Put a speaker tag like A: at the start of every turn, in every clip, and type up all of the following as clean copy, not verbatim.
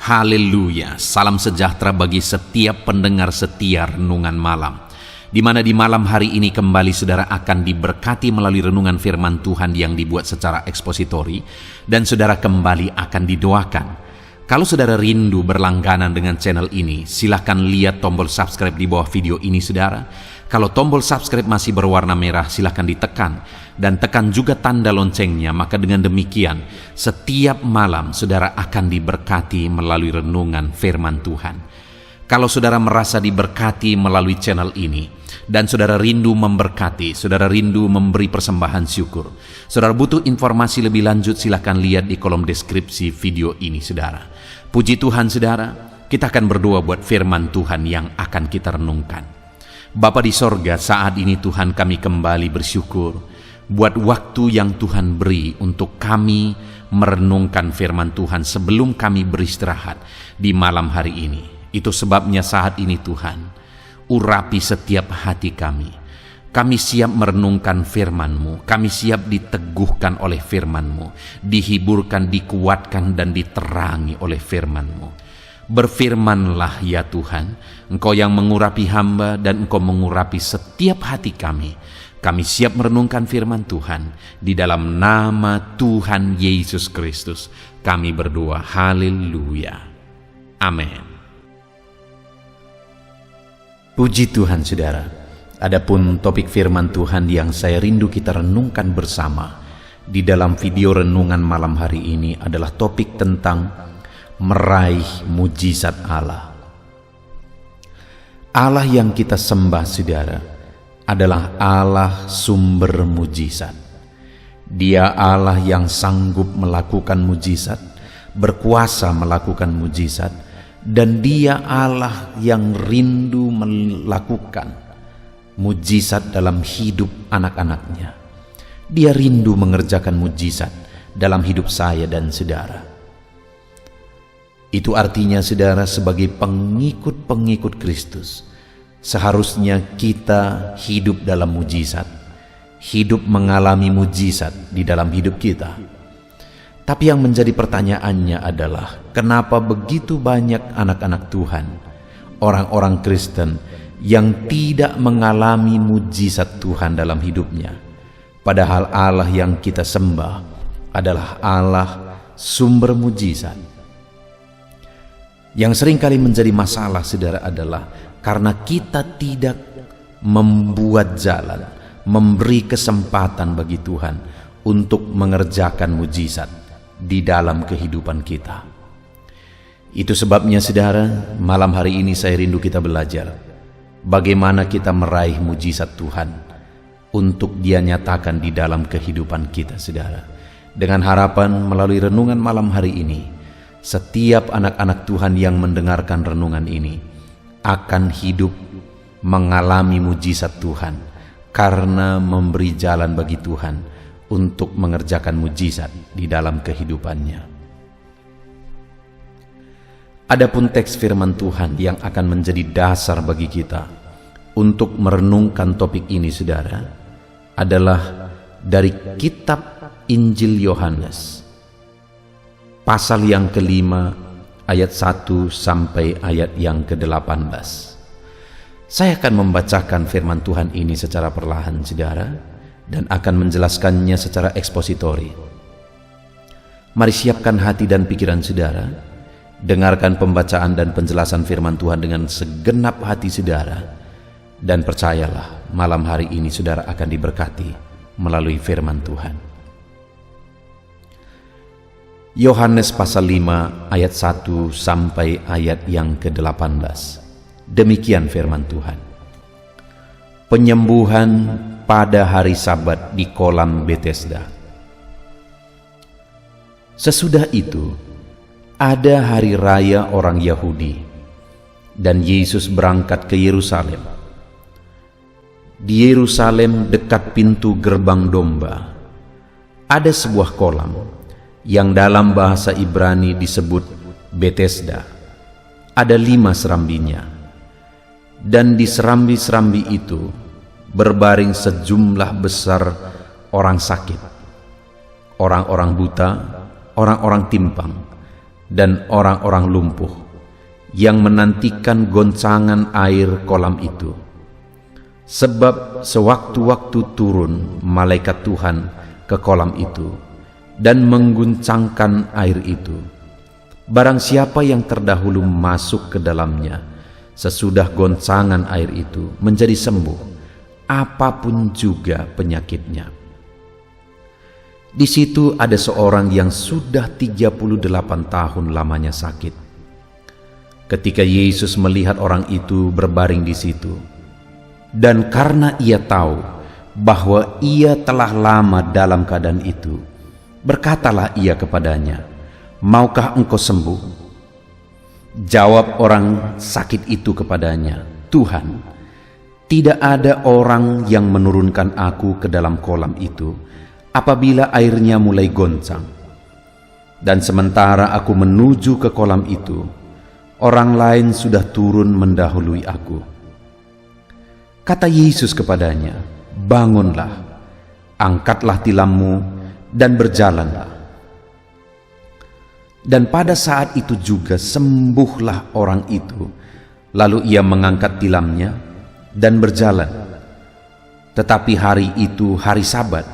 A: Haleluya, salam sejahtera bagi setiap pendengar setia Renungan Malam, di mana di malam hari ini kembali saudara akan diberkati melalui renungan firman Tuhan yang dibuat secara ekspositori, dan saudara kembali akan didoakan. Kalau saudara rindu berlangganan dengan channel ini, silahkan lihat tombol subscribe di bawah video ini saudara. Kalau tombol subscribe masih berwarna merah, silahkan ditekan. Dan tekan juga tanda loncengnya, maka dengan demikian setiap malam saudara akan diberkati melalui renungan firman Tuhan. Kalau saudara merasa diberkati melalui channel ini, dan saudara rindu memberkati, saudara rindu memberi persembahan syukur, saudara butuh informasi lebih lanjut, silahkan lihat di kolom deskripsi video ini saudara. Puji Tuhan saudara, kita akan berdoa buat firman Tuhan yang akan kita renungkan. Bapa di sorga, saat ini Tuhan kami kembali bersyukur buat waktu yang Tuhan beri untuk kami merenungkan firman Tuhan sebelum kami beristirahat di malam hari ini. Itu sebabnya saat ini Tuhan, urapi setiap hati kami. Kami siap merenungkan firman-Mu, kami siap diteguhkan oleh firman-Mu, dihiburkan, dikuatkan, dan diterangi oleh firman-Mu. Berfirmanlah ya Tuhan, Engkau yang mengurapi hamba dan Engkau mengurapi setiap hati kami. Kami siap merenungkan firman Tuhan. Di dalam nama Tuhan Yesus Kristus kami berdoa, haleluya, amin. Puji Tuhan saudara, adapun topik firman Tuhan yang saya rindu kita renungkan bersama di dalam video renungan malam hari ini adalah topik tentang meraih mujizat Allah. Allah yang kita sembah saudara adalah Allah sumber mujizat. Dia Allah yang sanggup melakukan mujizat, berkuasa melakukan mujizat, dan Dia Allah yang rindu melakukan mujizat dalam hidup anak-anaknya. Dia rindu mengerjakan mujizat dalam hidup saya dan saudara. Itu artinya saudara, sebagai pengikut-pengikut Kristus, seharusnya kita hidup dalam mujizat, hidup mengalami mujizat di dalam hidup kita. Tapi yang menjadi pertanyaannya adalah, kenapa begitu banyak anak-anak Tuhan, orang-orang Kristen yang tidak mengalami mujizat Tuhan dalam hidupnya? Padahal Allah yang kita sembah adalah Allah sumber mujizat. Yang seringkali menjadi masalah saudara adalah karena kita tidak membuat jalan, memberi kesempatan bagi Tuhan untuk mengerjakan mujizat di dalam kehidupan kita. Itu sebabnya saudara, malam hari ini saya rindu kita belajar bagaimana kita meraih mujizat Tuhan untuk Dia nyatakan di dalam kehidupan kita saudara. Dengan harapan melalui renungan malam hari ini, setiap anak-anak Tuhan yang mendengarkan renungan ini akan hidup mengalami mujizat Tuhan karena memberi jalan bagi Tuhan untuk mengerjakan mujizat di dalam kehidupannya. Adapun teks firman Tuhan yang akan menjadi dasar bagi kita untuk merenungkan topik ini saudara adalah dari kitab Injil Yohanes pasal yang kelima, ayat 1 sampai ayat yang ke-18. Saya akan membacakan firman Tuhan ini secara perlahan saudara, dan akan menjelaskannya secara ekspositori. Mari siapkan hati dan pikiran saudara, dengarkan pembacaan dan penjelasan firman Tuhan dengan segenap hati saudara, dan percayalah malam hari ini saudara akan diberkati melalui firman Tuhan. Yohanes pasal 5 ayat 1 sampai ayat yang ke-18. Demikian firman Tuhan. Penyembuhan pada hari Sabat di kolam Betesda. Sesudah itu, ada hari raya orang Yahudi, dan Yesus berangkat ke Yerusalem. Di Yerusalem dekat pintu gerbang domba, ada sebuah kolam yang dalam bahasa Ibrani disebut Betesda. Ada 5 serambinya, dan di serambi-serambi itu berbaring sejumlah besar orang sakit, orang-orang buta, orang-orang timpang, dan orang-orang lumpuh yang menantikan goncangan air kolam itu. Sebab sewaktu-waktu turun malaikat Tuhan ke kolam itu dan mengguncangkan air itu. Barang siapa yang terdahulu masuk ke dalamnya sesudah goncangan air itu menjadi sembuh, apapun juga penyakitnya. Di situ ada seorang yang sudah 38 tahun lamanya sakit. Ketika Yesus melihat orang itu berbaring di situ, dan karena ia tahu bahwa ia telah lama dalam keadaan itu, berkatalah ia kepadanya, "Maukah engkau sembuh?" Jawab orang sakit itu kepadanya, "Tuhan, tidak ada orang yang menurunkan aku ke dalam kolam itu apabila airnya mulai goncang. Dan sementara aku menuju ke kolam itu, orang lain sudah turun mendahului aku." Kata Yesus kepadanya, "Bangunlah, angkatlah tilammu dan berjalanlah." Dan pada saat itu juga sembuhlah orang itu. Lalu ia mengangkat tilamnya dan berjalan. Tetapi hari itu hari Sabat.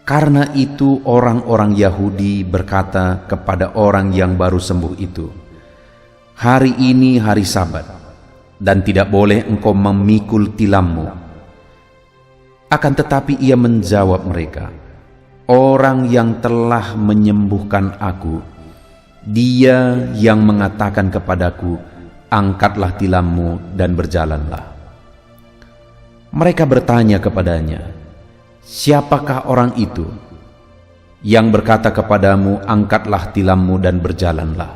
A: Karena itu orang-orang Yahudi berkata kepada orang yang baru sembuh itu, "Hari ini hari Sabat, dan tidak boleh engkau memikul tilammu." Akan tetapi ia menjawab mereka, "Orang yang telah menyembuhkan aku, Dia yang mengatakan kepadaku, 'Angkatlah tilammu dan berjalanlah.'" Mereka bertanya kepadanya, "Siapakah orang itu yang berkata kepadamu, 'Angkatlah tilammu dan berjalanlah'?"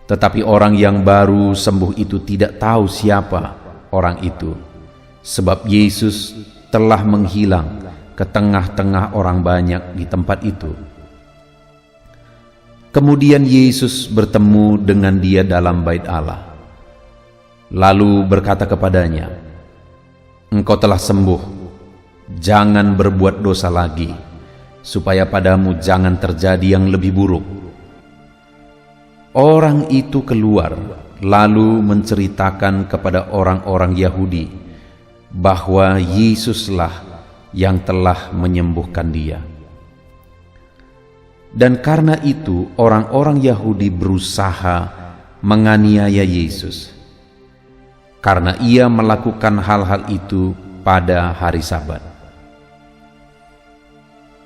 A: Tetapi orang yang baru sembuh itu tidak tahu siapa orang itu, sebab Yesus telah menghilang ke tengah-tengah orang banyak di tempat itu. Kemudian Yesus bertemu dengan dia dalam bait Allah, lalu berkata kepadanya, "Engkau telah sembuh, jangan berbuat dosa lagi, supaya padamu jangan terjadi yang lebih buruk." Orang itu keluar, lalu menceritakan kepada orang-orang Yahudi bahwa Yesuslah yang telah menyembuhkan dia. Dan karena itu orang-orang Yahudi berusaha menganiaya Yesus, karena ia melakukan hal-hal itu pada hari Sabat.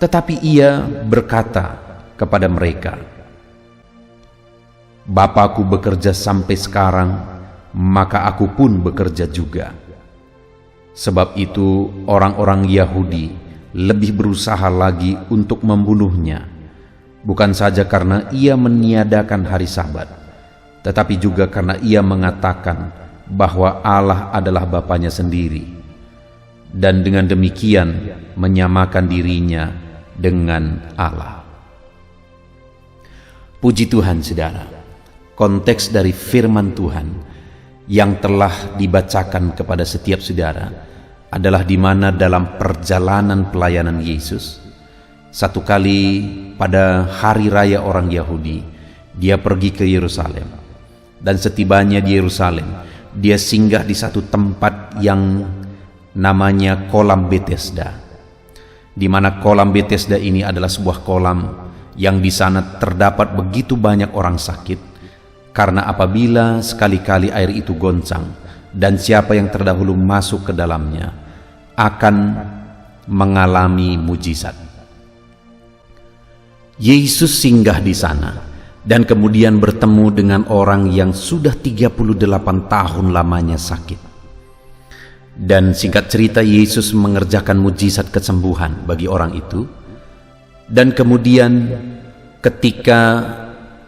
A: Tetapi ia berkata kepada mereka, "Bapakku bekerja sampai sekarang, maka aku pun bekerja juga." Sebab itu orang-orang Yahudi lebih berusaha lagi untuk membunuhnya, bukan saja karena ia meniadakan hari Sabat, tetapi juga karena ia mengatakan bahwa Allah adalah Bapanya sendiri, dan dengan demikian menyamakan dirinya dengan Allah. Puji Tuhan, saudara. Konteks dari firman Tuhan yang telah dibacakan kepada setiap saudara adalah di mana dalam perjalanan pelayanan Yesus, satu kali pada hari raya orang Yahudi, dia pergi ke Yerusalem. Dan setibanya di Yerusalem, dia singgah di satu tempat yang namanya Kolam Betesda, di mana Kolam Betesda ini adalah sebuah kolam yang di sana terdapat begitu banyak orang sakit. Karena apabila sekali-kali air itu goncang dan siapa yang terdahulu masuk ke dalamnya akan mengalami mujizat. Yesus singgah di sana dan kemudian bertemu dengan orang yang sudah 38 tahun lamanya sakit. Dan singkat cerita, Yesus mengerjakan mujizat kesembuhan bagi orang itu. Dan kemudian ketika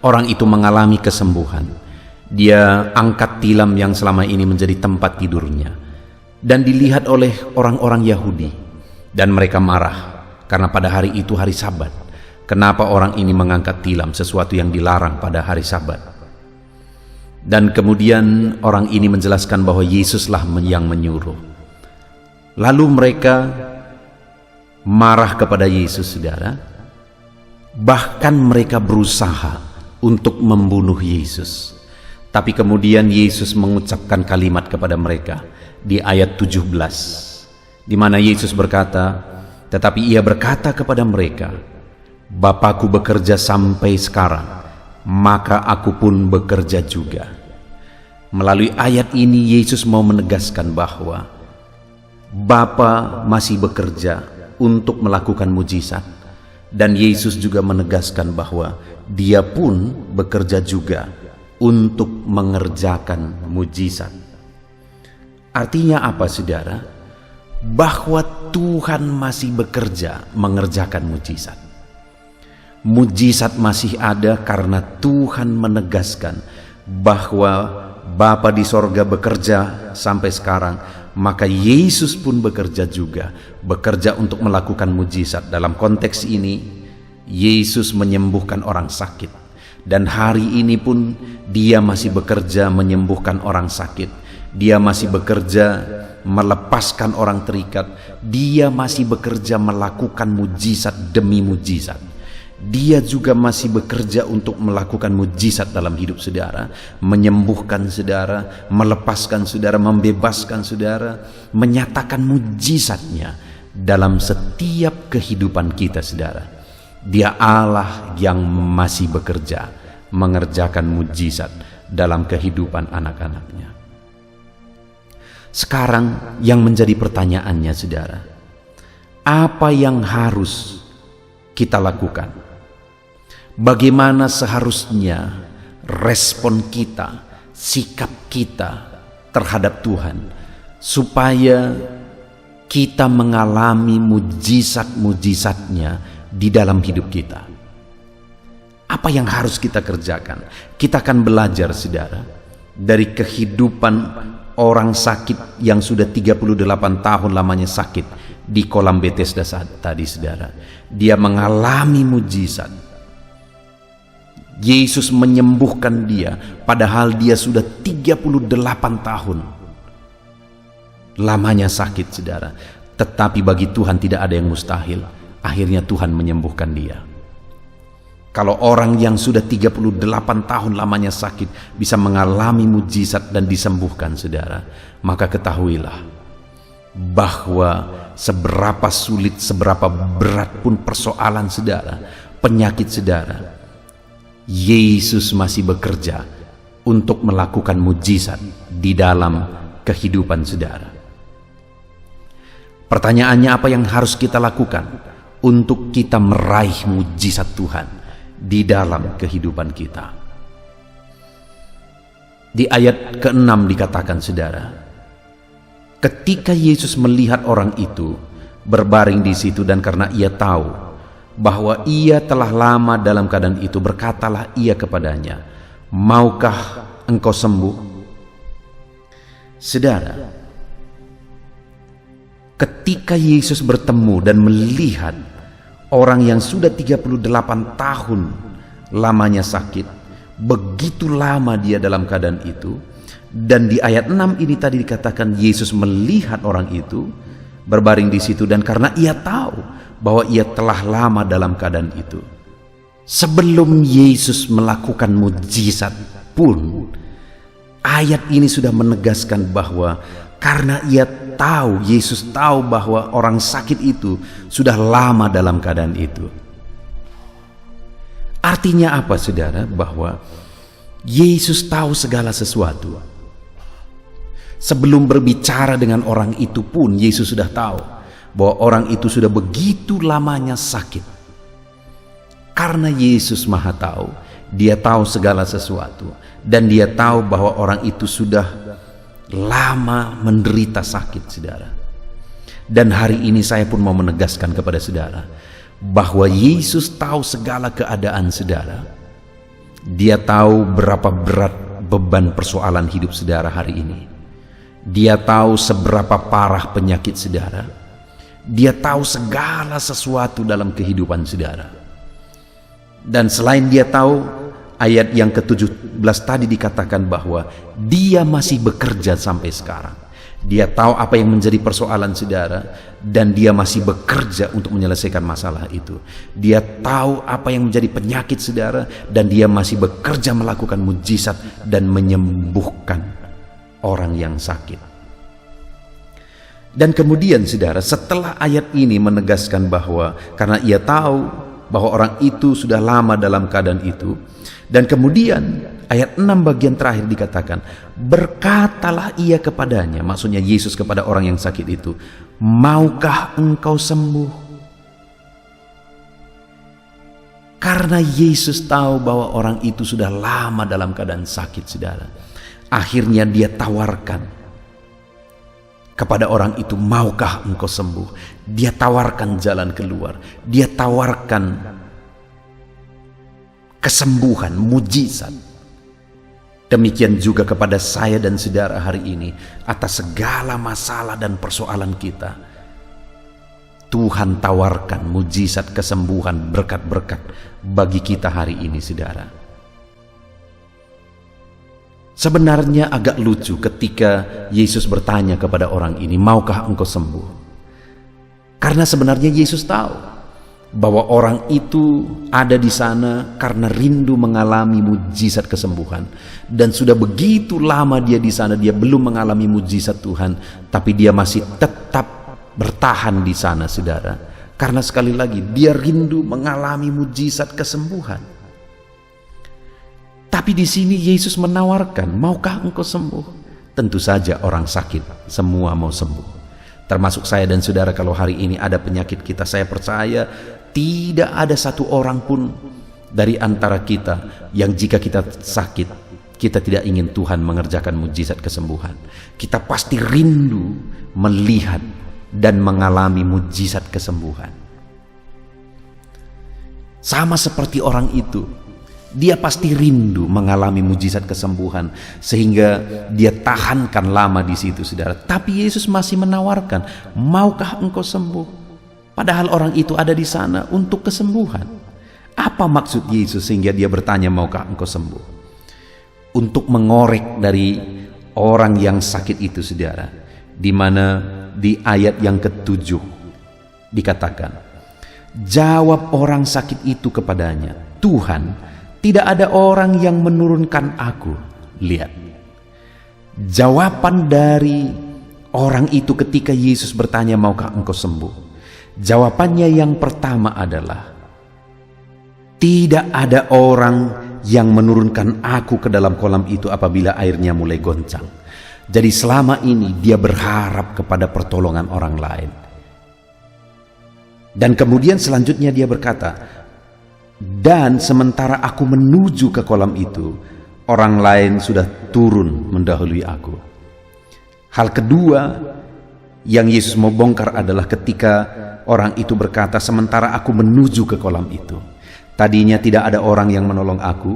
A: orang itu mengalami kesembuhan, dia angkat tilam yang selama ini menjadi tempat tidurnya, dan dilihat oleh orang-orang Yahudi, dan mereka marah karena pada hari itu hari Sabat. Kenapa orang ini mengangkat tilam, sesuatu yang dilarang pada hari Sabat? Dan kemudian orang ini menjelaskan bahwa Yesuslah yang menyuruh. Lalu mereka marah kepada Yesus, saudara, Bahkan mereka berusaha untuk membunuh Yesus. Tapi kemudian Yesus mengucapkan kalimat kepada mereka di ayat 17, di mana Yesus berkata, tetapi ia berkata kepada mereka, Bapakku bekerja sampai sekarang, maka aku pun bekerja juga. Melalui ayat ini Yesus mau menegaskan bahwa Bapa masih bekerja untuk melakukan mujizat, dan Yesus juga menegaskan bahwa Dia pun bekerja juga untuk mengerjakan mujizat. Artinya apa, saudara? Bahwa Tuhan masih bekerja mengerjakan mujizat. Mujizat masih ada karena Tuhan menegaskan bahwa Bapa di sorga bekerja sampai sekarang, maka Yesus pun bekerja juga, bekerja untuk melakukan mujizat. Dalam konteks ini, Yesus menyembuhkan orang sakit. Dan hari ini pun Dia masih bekerja menyembuhkan orang sakit. Dia masih bekerja melepaskan orang terikat. Dia masih bekerja melakukan mujizat demi mujizat. Dia juga masih bekerja untuk melakukan mujizat dalam hidup saudara, menyembuhkan saudara, melepaskan saudara, membebaskan saudara, menyatakan mujizatnya dalam setiap kehidupan kita, saudara. Dia Allah yang masih bekerja mengerjakan mujizat dalam kehidupan anak-anaknya. Sekarang yang menjadi pertanyaannya, saudara, apa yang harus kita lakukan? Bagaimana seharusnya respon kita, sikap kita terhadap Tuhan, supaya kita mengalami mujizat-mujizatnya di dalam hidup kita? Apa yang harus kita kerjakan? Kita akan belajar, saudara, dari kehidupan orang sakit yang sudah 38 tahun lamanya sakit di kolam Bethesda tadi, saudara. Dia mengalami mujizat. Yesus menyembuhkan dia, padahal dia sudah 38 tahun lamanya sakit, saudara. Tetapi bagi Tuhan tidak ada yang mustahil. Akhirnya Tuhan menyembuhkan dia. Kalau orang yang sudah 38 tahun lamanya sakit bisa mengalami mujizat dan disembuhkan, saudara, maka ketahuilah bahwa seberapa sulit, seberapa berat pun persoalan saudara, penyakit saudara, Yesus masih bekerja untuk melakukan mujizat di dalam kehidupan saudara. Pertanyaannya, apa yang harus kita lakukan untuk kita meraih mujizat Tuhan di dalam kehidupan kita? Di ayat ke-6 dikatakan, saudara, ketika Yesus melihat orang itu berbaring di situ, dan karena ia tahu bahwa ia telah lama dalam keadaan itu, berkatalah ia kepadanya, maukah engkau sembuh? Saudara, ketika Yesus bertemu dan melihat orang yang sudah 38 tahun lamanya sakit, begitu lama dia dalam keadaan itu, dan di ayat 6 ini tadi dikatakan Yesus melihat orang itu berbaring di situ, dan karena ia tahu bahwa ia telah lama dalam keadaan itu. Sebelum Yesus melakukan mujizat pun, ayat ini sudah menegaskan bahwa karena ia tahu, Yesus tahu bahwa orang sakit itu sudah lama dalam keadaan itu. Artinya apa, saudara? Bahwa Yesus tahu segala sesuatu. Sebelum berbicara dengan orang itu pun Yesus sudah tahu bahwa orang itu sudah begitu lamanya sakit. Karena Yesus Maha Tahu, Dia tahu segala sesuatu, dan Dia tahu bahwa orang itu sudah lama menderita sakit, saudara. Dan hari ini saya pun mau menegaskan kepada saudara bahwa Yesus tahu segala keadaan saudara. Dia tahu berapa berat beban persoalan hidup saudara hari ini. Dia tahu seberapa parah penyakit saudara. Dia tahu segala sesuatu dalam kehidupan saudara. Dan selain Dia tahu, ayat yang ke-17 tadi dikatakan bahwa Dia masih bekerja sampai sekarang. Dia tahu apa yang menjadi persoalan saudara, dan dia masih bekerja untuk menyelesaikan masalah itu. Dia tahu apa yang menjadi penyakit saudara, dan dia masih bekerja melakukan mujizat dan menyembuhkan orang yang sakit. Dan kemudian saudara, setelah ayat ini menegaskan bahwa karena ia tahu bahwa orang itu sudah lama dalam keadaan itu, dan kemudian ayat 6 bagian terakhir dikatakan, berkatalah ia kepadanya, maksudnya Yesus kepada orang yang sakit itu, maukah engkau sembuh? Karena Yesus tahu bahwa orang itu sudah lama dalam keadaan sakit saudara, akhirnya dia tawarkan kepada orang itu, maukah engkau sembuh? Dia tawarkan jalan keluar, dia tawarkan kesembuhan, mujizat. Demikian juga kepada saya dan saudara hari ini, atas segala masalah dan persoalan kita, Tuhan tawarkan mujizat, kesembuhan, berkat-berkat bagi kita hari ini saudara. Sebenarnya agak lucu ketika Yesus bertanya kepada orang ini, maukah engkau sembuh? Karena sebenarnya Yesus tahu bahwa orang itu ada di sana karena rindu mengalami mujizat kesembuhan, dan sudah begitu lama dia di sana, dia belum mengalami mujizat Tuhan, tapi dia masih tetap bertahan di sana saudara, karena sekali lagi dia rindu mengalami mujizat kesembuhan. Tapi di sini Yesus menawarkan, maukah engkau sembuh? Tentu saja orang sakit semua mau sembuh, termasuk saya dan saudara. Kalau hari ini ada penyakit kita, saya percaya tidak ada satu orang pun dari antara kita yang jika kita sakit, kita tidak ingin Tuhan mengerjakan mujizat kesembuhan. Kita pasti rindu melihat dan mengalami mujizat kesembuhan. Sama seperti orang itu, dia pasti rindu mengalami mujizat kesembuhan, sehingga dia tahankan lama di situ saudara. Tapi Yesus masih menawarkan, maukah engkau sembuh? Padahal orang itu ada di sana untuk kesembuhan. Apa maksud Yesus sehingga dia bertanya, maukah engkau sembuh? Untuk mengorek dari orang yang sakit itu saudara, di mana di ayat yang ke-7 dikatakan, jawab orang sakit itu kepadanya, Tuhan, tidak ada orang yang menurunkan aku. Lihat, jawaban dari orang itu ketika Yesus bertanya, maukah engkau sembuh? Jawabannya yang pertama adalah, tidak ada orang yang menurunkan aku ke dalam kolam itu apabila airnya mulai goncang. Jadi selama ini dia berharap kepada pertolongan orang lain. Dan kemudian selanjutnya dia berkata, dan sementara aku menuju ke kolam itu, orang lain sudah turun mendahului aku. Hal kedua yang Yesus mau bongkar adalah ketika orang itu berkata, sementara aku menuju ke kolam itu. Tadinya tidak ada orang yang menolong aku,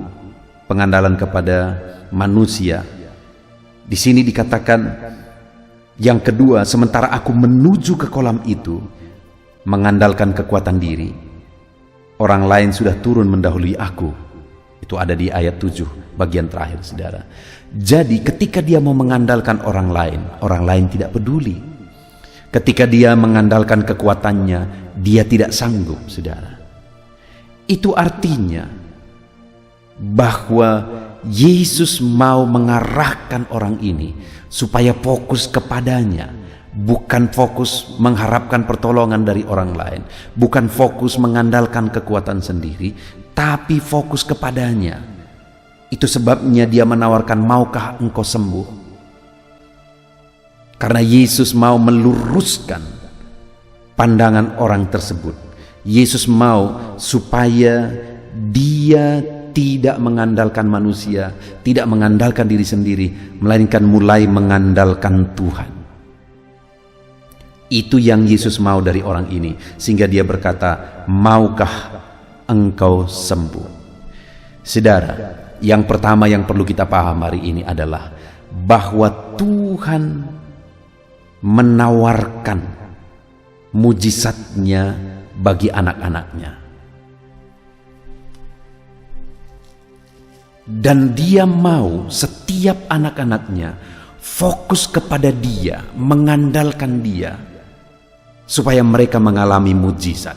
A: pengandalan kepada manusia. Di sini dikatakan yang kedua, sementara aku menuju ke kolam itu, mengandalkan kekuatan diri, orang lain sudah turun mendahului aku. Itu ada di ayat 7 bagian terakhir saudara. Jadi ketika dia mau mengandalkan orang lain tidak peduli. Ketika dia mengandalkan kekuatannya, dia tidak sanggup saudara. Itu artinya bahwa Yesus mau mengarahkan orang ini supaya fokus kepadanya, bukan fokus mengharapkan pertolongan dari orang lain, bukan fokus mengandalkan kekuatan sendiri, tapi fokus kepadanya. Itu sebabnya dia menawarkan, maukah engkau sembuh? Karena Yesus mau meluruskan pandangan orang tersebut. Yesus mau supaya dia tidak mengandalkan manusia, tidak mengandalkan diri sendiri, melainkan mulai mengandalkan Tuhan. Itu yang Yesus mau dari orang ini, sehingga dia berkata, maukah engkau sembuh? Saudara, yang pertama yang perlu kita paham hari ini adalah bahwa Tuhan menawarkan mujizatnya bagi anak-anaknya. Dan dia mau setiap anak-anaknya fokus kepada Dia, mengandalkan Dia, supaya mereka mengalami mujizat.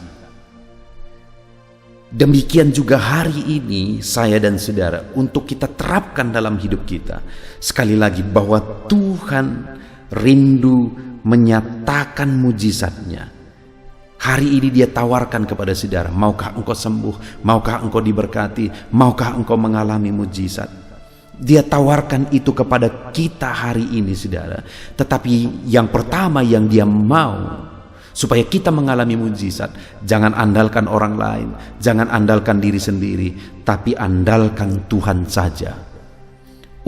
A: Demikian juga hari ini saya dan saudara, untuk kita terapkan dalam hidup kita. Sekali lagi, bahwa Tuhan rindu menyatakan mujizatnya. Hari ini Dia tawarkan kepada saudara, maukah engkau sembuh? Maukah engkau diberkati? Maukah engkau mengalami mujizat? Dia tawarkan itu kepada kita hari ini, saudara. Tetapi yang pertama yang Dia mau, supaya kita mengalami mujizat, jangan andalkan orang lain, jangan andalkan diri sendiri, tapi andalkan Tuhan saja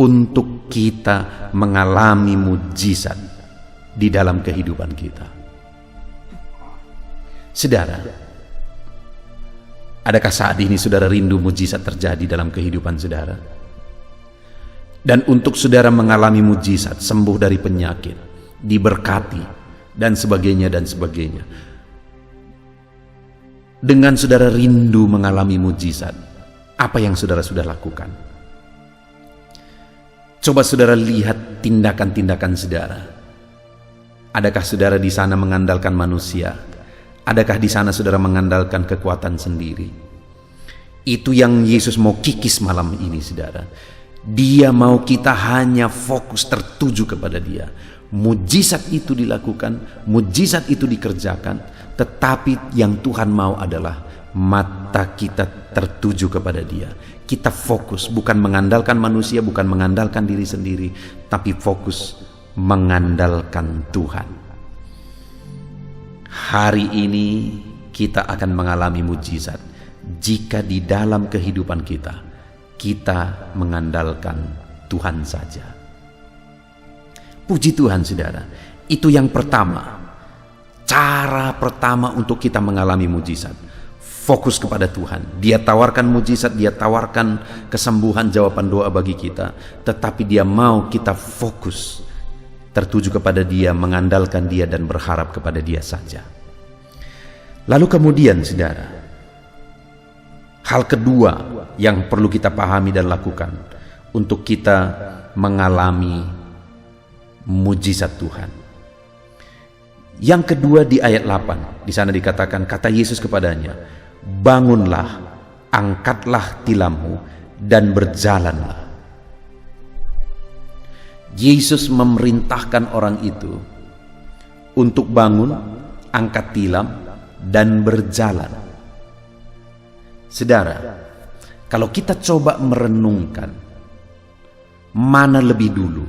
A: untuk kita mengalami mujizat di dalam kehidupan kita. Saudara, adakah saat ini saudara rindu mujizat terjadi dalam kehidupan saudara? Dan untuk saudara mengalami mujizat, sembuh dari penyakit, diberkati, dan sebagainya dan sebagainya. Dengan saudara rindu mengalami mujizat, apa yang saudara sudah lakukan? Coba saudara lihat tindakan-tindakan saudara. Adakah saudara di sana mengandalkan manusia? Adakah di sana saudara mengandalkan kekuatan sendiri? Itu yang Yesus mau kikis malam ini, saudara. Dia mau kita hanya fokus tertuju kepada Dia. Mujizat itu dilakukan, mujizat itu dikerjakan, tetapi yang Tuhan mau adalah mata kita tertuju kepada Dia. Kita fokus, bukan mengandalkan manusia, bukan mengandalkan diri sendiri, tapi fokus mengandalkan Tuhan. Hari ini kita akan mengalami mujizat jika di dalam kehidupan kita mengandalkan Tuhan saja. Puji Tuhan, saudara. Itu yang pertama. Cara pertama untuk kita mengalami mujizat. Fokus kepada Tuhan. Dia tawarkan mujizat, Dia tawarkan kesembuhan, jawaban doa bagi kita. Tetapi Dia mau kita fokus tertuju kepada Dia, mengandalkan Dia, dan berharap kepada Dia saja. Lalu kemudian, saudara, hal kedua yang perlu kita pahami dan lakukan untuk kita mengalami mujizat Tuhan. Yang kedua di ayat 8, di sana dikatakan, kata Yesus kepadanya, bangunlah, angkatlah tilammu, dan berjalanlah. Yesus memerintahkan orang itu untuk bangun, angkat tilam, dan berjalan. Saudara, kalau kita coba merenungkan, mana lebih dulu?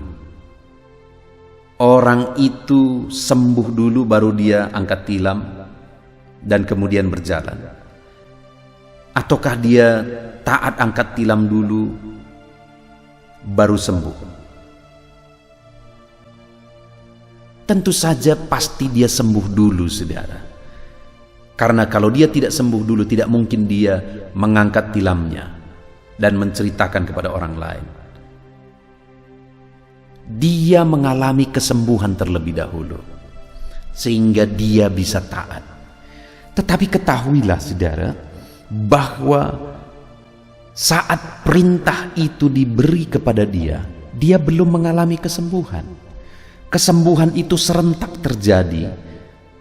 A: Orang itu sembuh dulu baru dia angkat tilam dan kemudian berjalan? Ataukah dia taat angkat tilam dulu baru sembuh? Tentu saja pasti dia sembuh dulu, saudara. Karena kalau dia tidak sembuh dulu, tidak mungkin dia mengangkat tilamnya dan menceritakan kepada orang lain. Dia mengalami kesembuhan terlebih dahulu, sehingga dia bisa taat. Tetapi ketahuilah, saudara, bahwa saat perintah itu diberi kepada dia, dia belum mengalami kesembuhan. Kesembuhan itu serentak terjadi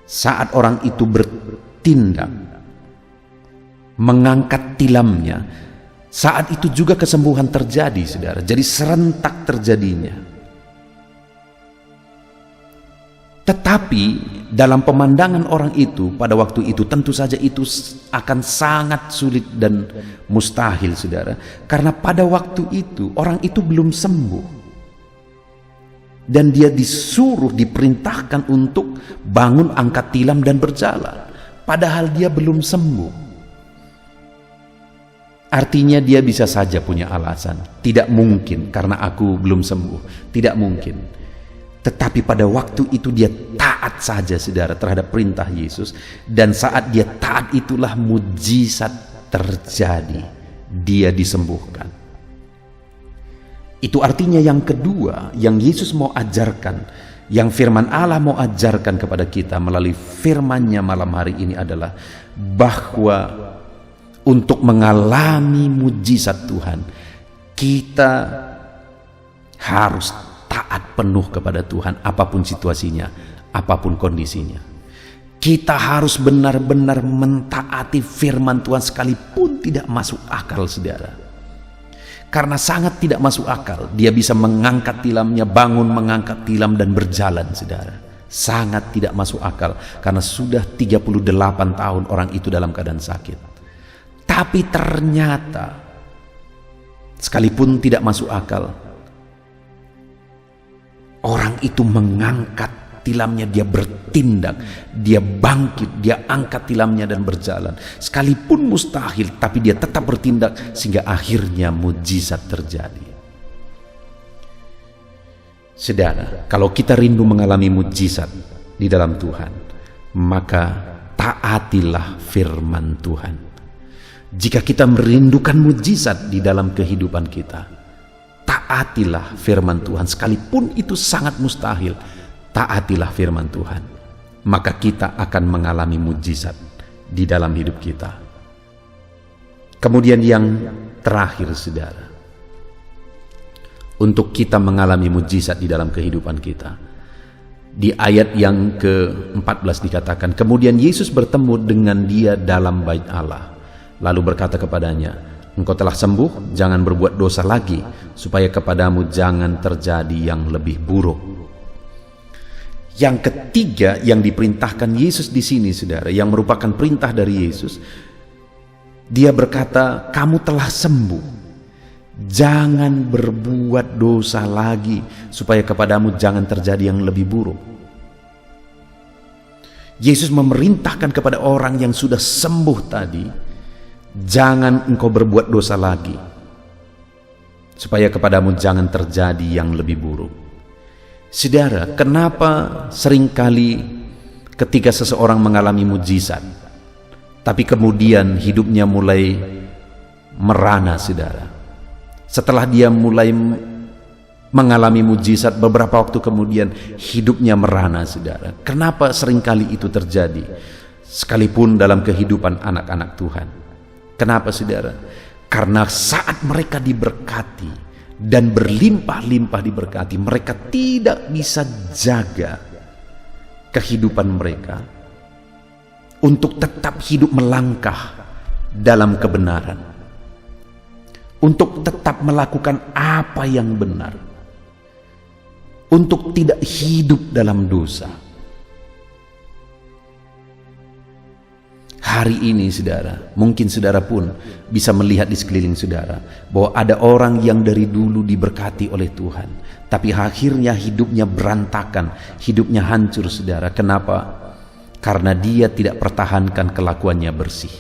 A: saat orang itu bertindak, mengangkat tilamnya. Saat itu juga kesembuhan terjadi, saudara. Jadi serentak terjadinya. Tetapi dalam pemandangan orang itu pada waktu itu, tentu saja itu akan sangat sulit dan mustahil, saudara. Karena pada waktu itu orang itu belum sembuh. Dan dia disuruh, diperintahkan untuk bangun, angkat tilam, dan berjalan. Padahal dia belum sembuh. Artinya dia bisa saja punya alasan. Tidak mungkin karena aku belum sembuh. Tidak mungkin. Tetapi pada waktu itu dia taat saja, saudara, terhadap perintah Yesus. Dan saat dia taat itulah mujizat terjadi. Dia disembuhkan. Itu artinya yang kedua yang Yesus mau ajarkan, yang firman Allah mau ajarkan kepada kita melalui firman-Nya malam hari ini adalah bahwa untuk mengalami mujizat Tuhan, kita harus taat taat penuh kepada Tuhan apapun situasinya, apapun kondisinya. Kita harus benar-benar mentaati firman Tuhan sekalipun tidak masuk akal, saudara. Karena sangat tidak masuk akal, dia bisa mengangkat tilamnya, bangun mengangkat tilam dan berjalan, saudara. Sangat tidak masuk akal, karena sudah 38 tahun orang itu dalam keadaan sakit. Tapi ternyata, sekalipun tidak masuk akal, orang itu mengangkat tilamnya, dia bertindak, dia bangkit, dia angkat tilamnya dan berjalan. Sekalipun mustahil, tapi dia tetap bertindak sehingga akhirnya mujizat terjadi. Saudara, kalau kita rindu mengalami mujizat di dalam Tuhan, maka taatilah firman Tuhan. Jika kita merindukan mujizat di dalam kehidupan kita, taatilah firman Tuhan. Sekalipun itu sangat mustahil, taatilah firman Tuhan. Maka kita akan mengalami mujizat di dalam hidup kita. Kemudian yang terakhir, saudara, untuk kita mengalami mujizat di dalam kehidupan kita, di ayat yang ke-14 dikatakan, kemudian Yesus bertemu dengan dia dalam bait Allah, lalu berkata kepadanya, engkau telah sembuh, jangan berbuat dosa lagi, supaya kepadamu jangan terjadi yang lebih buruk. Yang ketiga yang diperintahkan Yesus di sini, saudara, yang merupakan perintah dari Yesus, dia berkata, kamu telah sembuh, jangan berbuat dosa lagi, supaya kepadamu jangan terjadi yang lebih buruk. Yesus memerintahkan kepada orang yang sudah sembuh tadi, jangan engkau berbuat dosa lagi, supaya kepadamu jangan terjadi yang lebih buruk. Saudara, kenapa seringkali ketika seseorang mengalami mujizat, tapi kemudian hidupnya mulai merana, saudara? Setelah dia mulai mengalami mujizat, beberapa waktu kemudian hidupnya merana, saudara. Kenapa seringkali itu terjadi? Sekalipun dalam kehidupan anak-anak Tuhan. Kenapa, saudara? Karena saat mereka diberkati dan berlimpah-limpah diberkati, mereka tidak bisa jaga kehidupan mereka untuk tetap hidup melangkah dalam kebenaran, untuk tetap melakukan apa yang benar, untuk tidak hidup dalam dosa. Hari ini, saudara, mungkin saudara pun bisa melihat di sekeliling saudara bahwa ada orang yang dari dulu diberkati oleh Tuhan, tapi akhirnya hidupnya berantakan, hidupnya hancur, saudara. Kenapa? Karena dia tidak pertahankan kelakuannya bersih.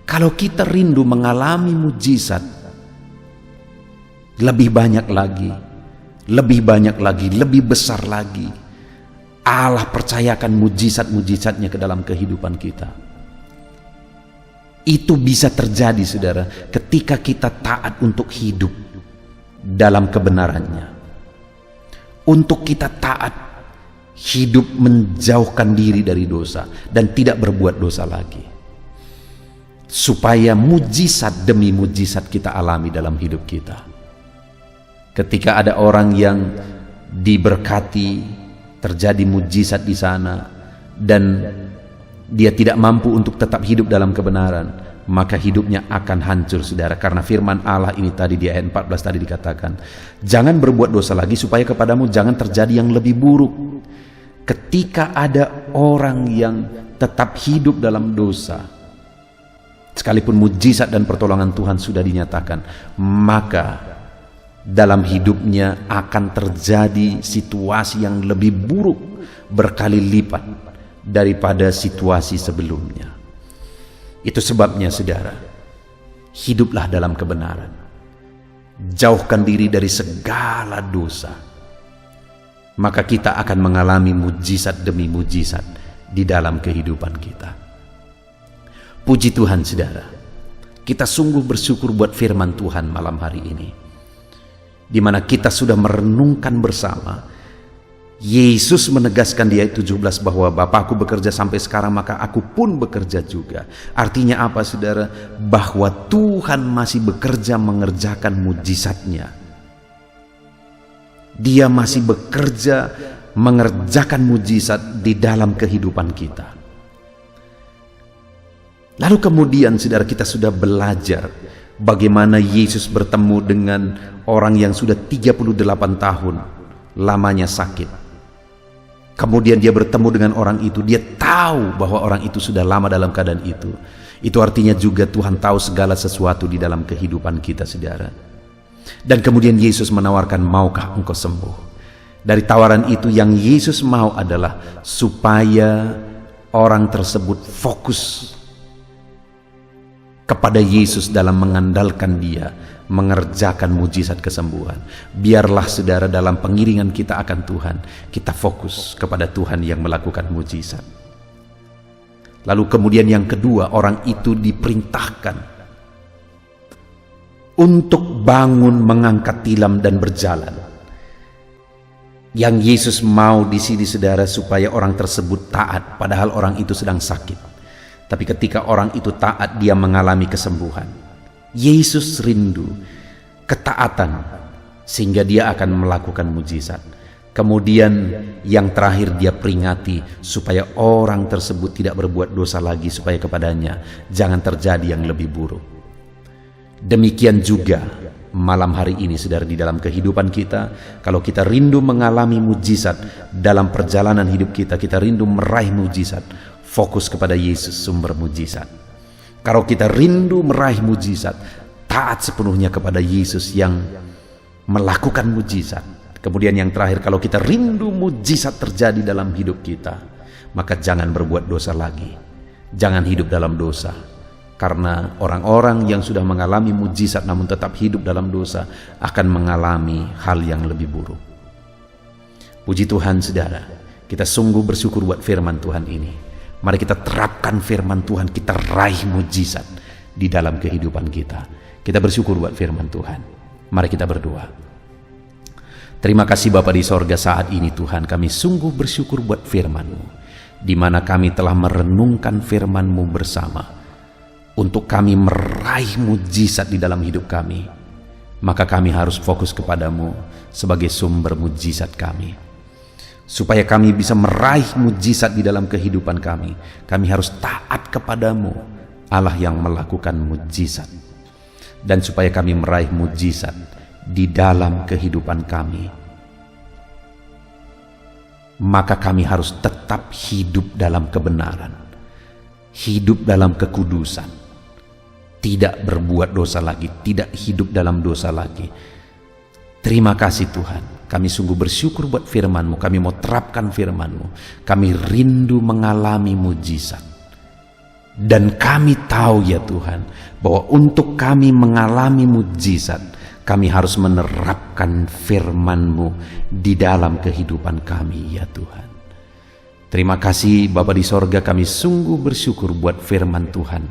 A: Kalau kita rindu mengalami mujizat lebih banyak lagi, lebih besar lagi, Allah percayakan mujizat-mujizatnya ke dalam kehidupan kita. Itu bisa terjadi, saudara, ketika kita taat untuk hidup dalam kebenarannya. Untuk kita taat hidup menjauhkan diri dari dosa dan tidak berbuat dosa lagi. Supaya mujizat demi mujizat kita alami dalam hidup kita. Ketika ada orang yang diberkati, terjadi mujizat di sana, dan dia tidak mampu untuk tetap hidup dalam kebenaran, maka hidupnya akan hancur, saudara. Karena firman Allah ini tadi di ayat 14 tadi dikatakan, jangan berbuat dosa lagi supaya kepadamu jangan terjadi yang lebih buruk. Ketika ada orang yang tetap hidup dalam dosa, sekalipun mujizat dan pertolongan Tuhan sudah dinyatakan, maka dalam hidupnya akan terjadi situasi yang lebih buruk berkali lipat daripada situasi sebelumnya. Itu sebabnya, saudara, hiduplah dalam kebenaran. Jauhkan diri dari segala dosa. Maka kita akan mengalami mujizat demi mujizat di dalam kehidupan kita. Puji Tuhan, saudara. Kita sungguh bersyukur buat firman Tuhan malam hari ini, di mana kita sudah merenungkan bersama. Yesus menegaskan di ayat 17 bahwa Bapakku bekerja sampai sekarang, maka aku pun bekerja juga. Artinya apa, saudara? Bahwa Tuhan masih bekerja mengerjakan mujizatnya
B: Dia masih bekerja mengerjakan mujizat di dalam kehidupan kita. Lalu kemudian saudara, kita sudah belajar bagaimana Yesus bertemu dengan orang yang sudah 38 tahun lamanya sakit. Kemudian dia bertemu dengan orang itu, dia tahu bahwa orang itu sudah lama dalam keadaan itu. Itu artinya juga Tuhan tahu segala sesuatu di dalam kehidupan kita, saudara. Dan kemudian Yesus menawarkan, maukah engkau sembuh? Dari tawaran itu yang Yesus mau adalah supaya orang tersebut fokus kepada Yesus dalam mengandalkan Dia, mengerjakan mujizat kesembuhan. Biarlah saudara, dalam pengiringan kita akan Tuhan, kita fokus kepada Tuhan yang melakukan mujizat. Lalu kemudian yang kedua, orang itu diperintahkan untuk bangun, mengangkat tilam dan berjalan. Yang Yesus mau di sini saudara, supaya orang tersebut taat padahal orang itu sedang sakit. Tapi ketika orang itu taat, dia mengalami kesembuhan. Yesus rindu ketaatan sehingga dia akan melakukan mujizat. Kemudian yang terakhir, dia peringati supaya orang tersebut tidak berbuat dosa lagi, supaya kepadanya jangan terjadi yang lebih buruk. Demikian juga malam hari ini saudara, di dalam kehidupan kita, kalau kita rindu mengalami mujizat dalam perjalanan hidup kita, kita rindu meraih mujizat, fokus kepada Yesus sumber mujizat. Kalau kita rindu meraih mujizat, taat sepenuhnya kepada Yesus yang melakukan mujizat. Kemudian yang terakhir, kalau kita rindu mujizat terjadi dalam hidup kita, maka jangan berbuat dosa lagi. Jangan hidup dalam dosa. Karena orang-orang yang sudah mengalami mujizat namun tetap hidup dalam dosa akan mengalami hal yang lebih buruk. Puji Tuhan saudara, kita sungguh bersyukur buat firman Tuhan ini. Mari kita terapkan firman Tuhan, kita raih mujizat di dalam kehidupan kita. Kita bersyukur buat firman Tuhan. Mari kita berdoa. Terima kasih Bapa di sorga, saat ini Tuhan kami sungguh bersyukur buat firman-Mu, di mana kami telah merenungkan firman-Mu bersama, untuk kami meraih mujizat di dalam hidup kami. Maka kami harus fokus kepadamu sebagai sumber mujizat kami. Supaya kami bisa meraih mujizat di dalam kehidupan kami, kami harus taat kepadamu, Allah yang melakukan mujizat. Dan supaya kami meraih mujizat di dalam kehidupan kami, maka kami harus tetap hidup dalam kebenaran, hidup dalam kekudusan, tidak berbuat dosa lagi, tidak hidup dalam dosa lagi. Terima kasih Tuhan. Kami sungguh bersyukur buat firman-Mu. Kami mau terapkan firman-Mu. Kami rindu mengalami mujizat. Dan kami tahu ya Tuhan, bahwa untuk kami mengalami mujizat, kami harus menerapkan firman-Mu di dalam kehidupan kami ya Tuhan. Terima kasih Bapa di sorga, kami sungguh bersyukur buat firman Tuhan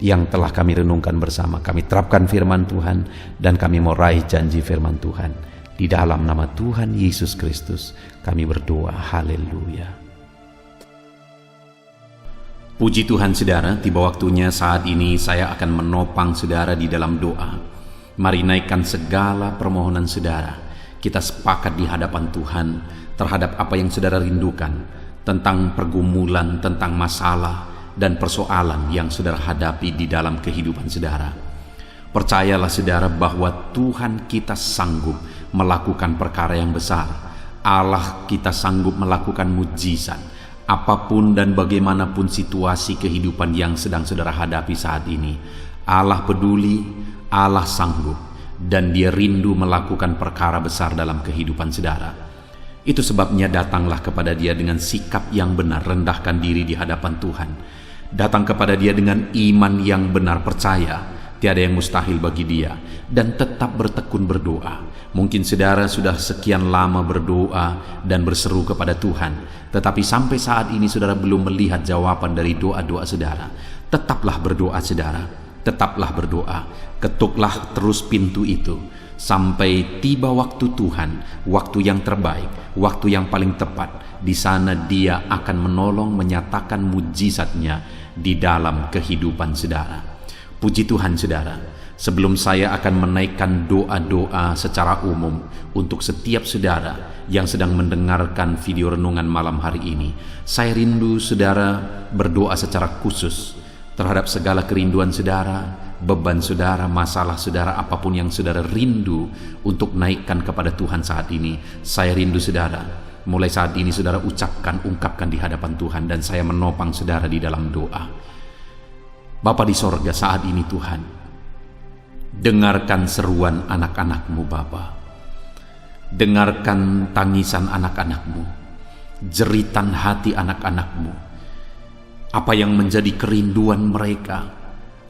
B: yang telah kami renungkan bersama. Kami terapkan firman Tuhan dan kami mau raih janji firman Tuhan. Di dalam nama Tuhan Yesus Kristus kami berdoa. Haleluya.
A: Puji Tuhan saudara, tiba waktunya saat ini saya akan menopang saudara di dalam doa. Mari naikkan segala permohonan saudara. Kita sepakat di hadapan Tuhan terhadap apa yang saudara rindukan, tentang pergumulan, tentang masalah dan persoalan yang saudara hadapi di dalam kehidupan saudara. Percayalah saudara bahwa Tuhan kita sanggup melakukan perkara yang besar. Allah kita sanggup melakukan mujizat. Apapun dan bagaimanapun situasi kehidupan yang sedang saudara hadapi saat ini, Allah peduli, Allah sanggup, dan Dia rindu melakukan perkara besar dalam kehidupan saudara. Itu sebabnya datanglah kepada Dia dengan sikap yang benar, rendahkan diri di hadapan Tuhan. Datang kepada Dia dengan iman yang benar, percaya tiada yang mustahil bagi Dia, dan tetap bertekun berdoa. Mungkin saudara sudah sekian lama berdoa dan berseru kepada Tuhan, tetapi sampai saat ini saudara belum melihat jawaban dari doa-doa saudara. Tetaplah berdoa saudara, tetaplah berdoa. Ketuklah terus pintu itu sampai tiba waktu Tuhan, waktu yang terbaik, waktu yang paling tepat. Di sana Dia akan menolong, menyatakan mujizatnya di dalam kehidupan saudara. Puji Tuhan saudara, sebelum saya akan menaikkan doa-doa secara umum untuk setiap saudara yang sedang mendengarkan video renungan malam hari ini, saya rindu saudara berdoa secara khusus terhadap segala kerinduan saudara, beban saudara, masalah saudara, apapun yang saudara rindu untuk naikkan kepada Tuhan saat ini. Saya rindu saudara, mulai saat ini saudara ungkapkan di hadapan Tuhan, dan saya menopang saudara di dalam doa. Bapa di sorga, saat ini Tuhan, dengarkan seruan anak-anak-Mu Bapa. Dengarkan tangisan anak-anak-Mu, jeritan hati anak-anak-Mu. Apa yang menjadi kerinduan mereka,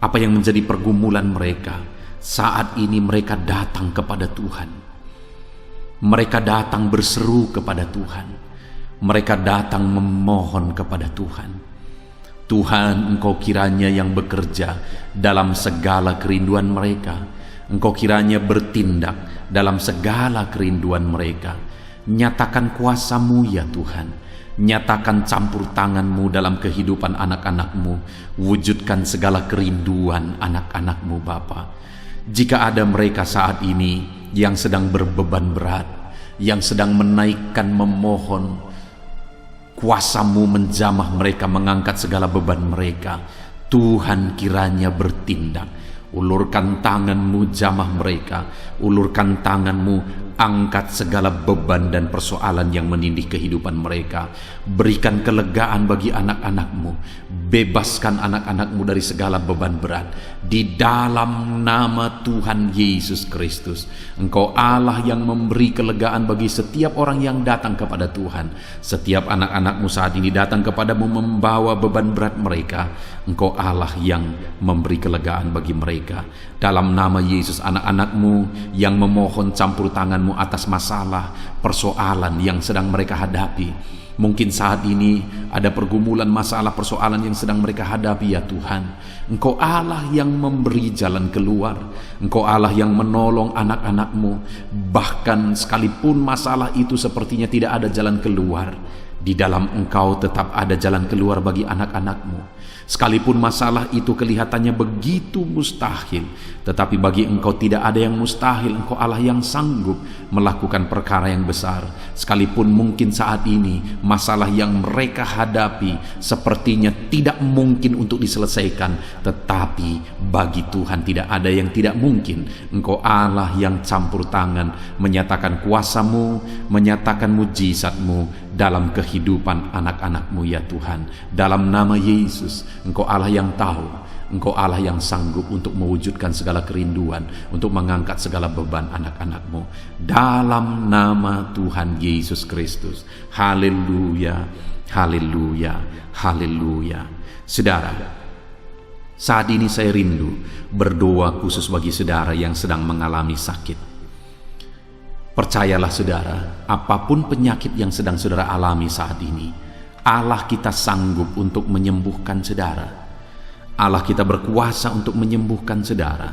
A: apa yang menjadi pergumulan mereka. Saat ini mereka datang kepada Tuhan. Mereka datang berseru kepada Tuhan. Mereka datang memohon kepada Tuhan. Tuhan, Engkau kiranya yang bekerja dalam segala kerinduan mereka. Engkau kiranya bertindak dalam segala kerinduan mereka. Nyatakan kuasa-Mu ya Tuhan. Nyatakan campur tangan-Mu dalam kehidupan anak-anak-Mu. Wujudkan segala kerinduan anak-anak-Mu Bapa. Jika ada mereka saat ini yang sedang berbeban berat, yang sedang menaikkan, memohon, kuasa-Mu menjamah mereka, mengangkat segala beban mereka, Tuhan kiranya bertindak. Ulurkan tangan-Mu, jamah mereka. Ulurkan tangan-Mu, angkat segala beban dan persoalan yang menindih kehidupan mereka. Berikan kelegaan bagi anak-anak-Mu. Bebaskan anak-anak-Mu dari segala beban berat. Di dalam nama Tuhan Yesus Kristus. Engkau Allah yang memberi kelegaan bagi setiap orang yang datang kepada Tuhan. Setiap anak-anak-Mu saat ini datang kepadamu membawa beban berat mereka. Engkau Allah yang memberi kelegaan bagi mereka. Dalam nama Yesus, anak-anak-Mu yang memohon campur tangan-Mu atas masalah, persoalan yang sedang mereka hadapi. Mungkin saat ini ada pergumulan, masalah, persoalan yang sedang mereka hadapi ya Tuhan. Engkau Allah yang memberi jalan keluar. Engkau Allah yang menolong anak-anak-Mu. Bahkan sekalipun masalah itu sepertinya tidak ada jalan keluar, di dalam Engkau tetap ada jalan keluar bagi anak-anak-Mu. Sekalipun masalah itu kelihatannya begitu mustahil, tetapi bagi Engkau tidak ada yang mustahil. Engkau Allah yang sanggup melakukan perkara yang besar. Sekalipun mungkin saat ini masalah yang mereka hadapi sepertinya tidak mungkin untuk diselesaikan, tetapi bagi Tuhan tidak ada yang tidak mungkin. Engkau Allah yang campur tangan, menyatakan kuasa-Mu, menyatakan mujizat-Mu dalam kehidupan anak-anak-Mu ya Tuhan. Dalam nama Yesus, Engkau Allah yang tahu, Engkau Allah yang sanggup untuk mewujudkan segala kerinduan, untuk mengangkat segala beban anak-anak-Mu. Dalam nama Tuhan Yesus Kristus. Haleluya, haleluya, haleluya. Saudara, saat ini saya rindu berdoa khusus bagi saudara yang sedang mengalami sakit. Percayalah saudara, apapun penyakit yang sedang saudara alami saat ini, Allah kita sanggup untuk menyembuhkan saudara. Allah kita berkuasa untuk menyembuhkan saudara.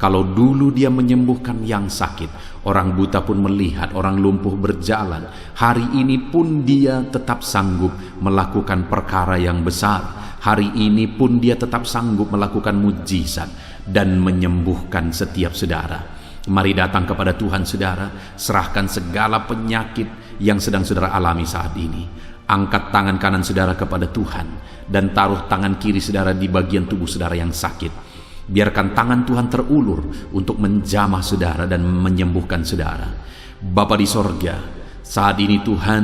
A: Kalau dulu Dia menyembuhkan yang sakit, orang buta pun melihat, orang lumpuh berjalan. Hari ini pun Dia tetap sanggup melakukan perkara yang besar. Hari ini pun Dia tetap sanggup melakukan mujizat dan menyembuhkan setiap saudara. Mari datang kepada Tuhan saudara, serahkan segala penyakit yang sedang saudara alami saat ini. Angkat tangan kanan saudara kepada Tuhan dan taruh tangan kiri saudara di bagian tubuh saudara yang sakit. Biarkan tangan Tuhan terulur untuk menjamah saudara dan menyembuhkan saudara. Bapa di sorga, saat ini Tuhan,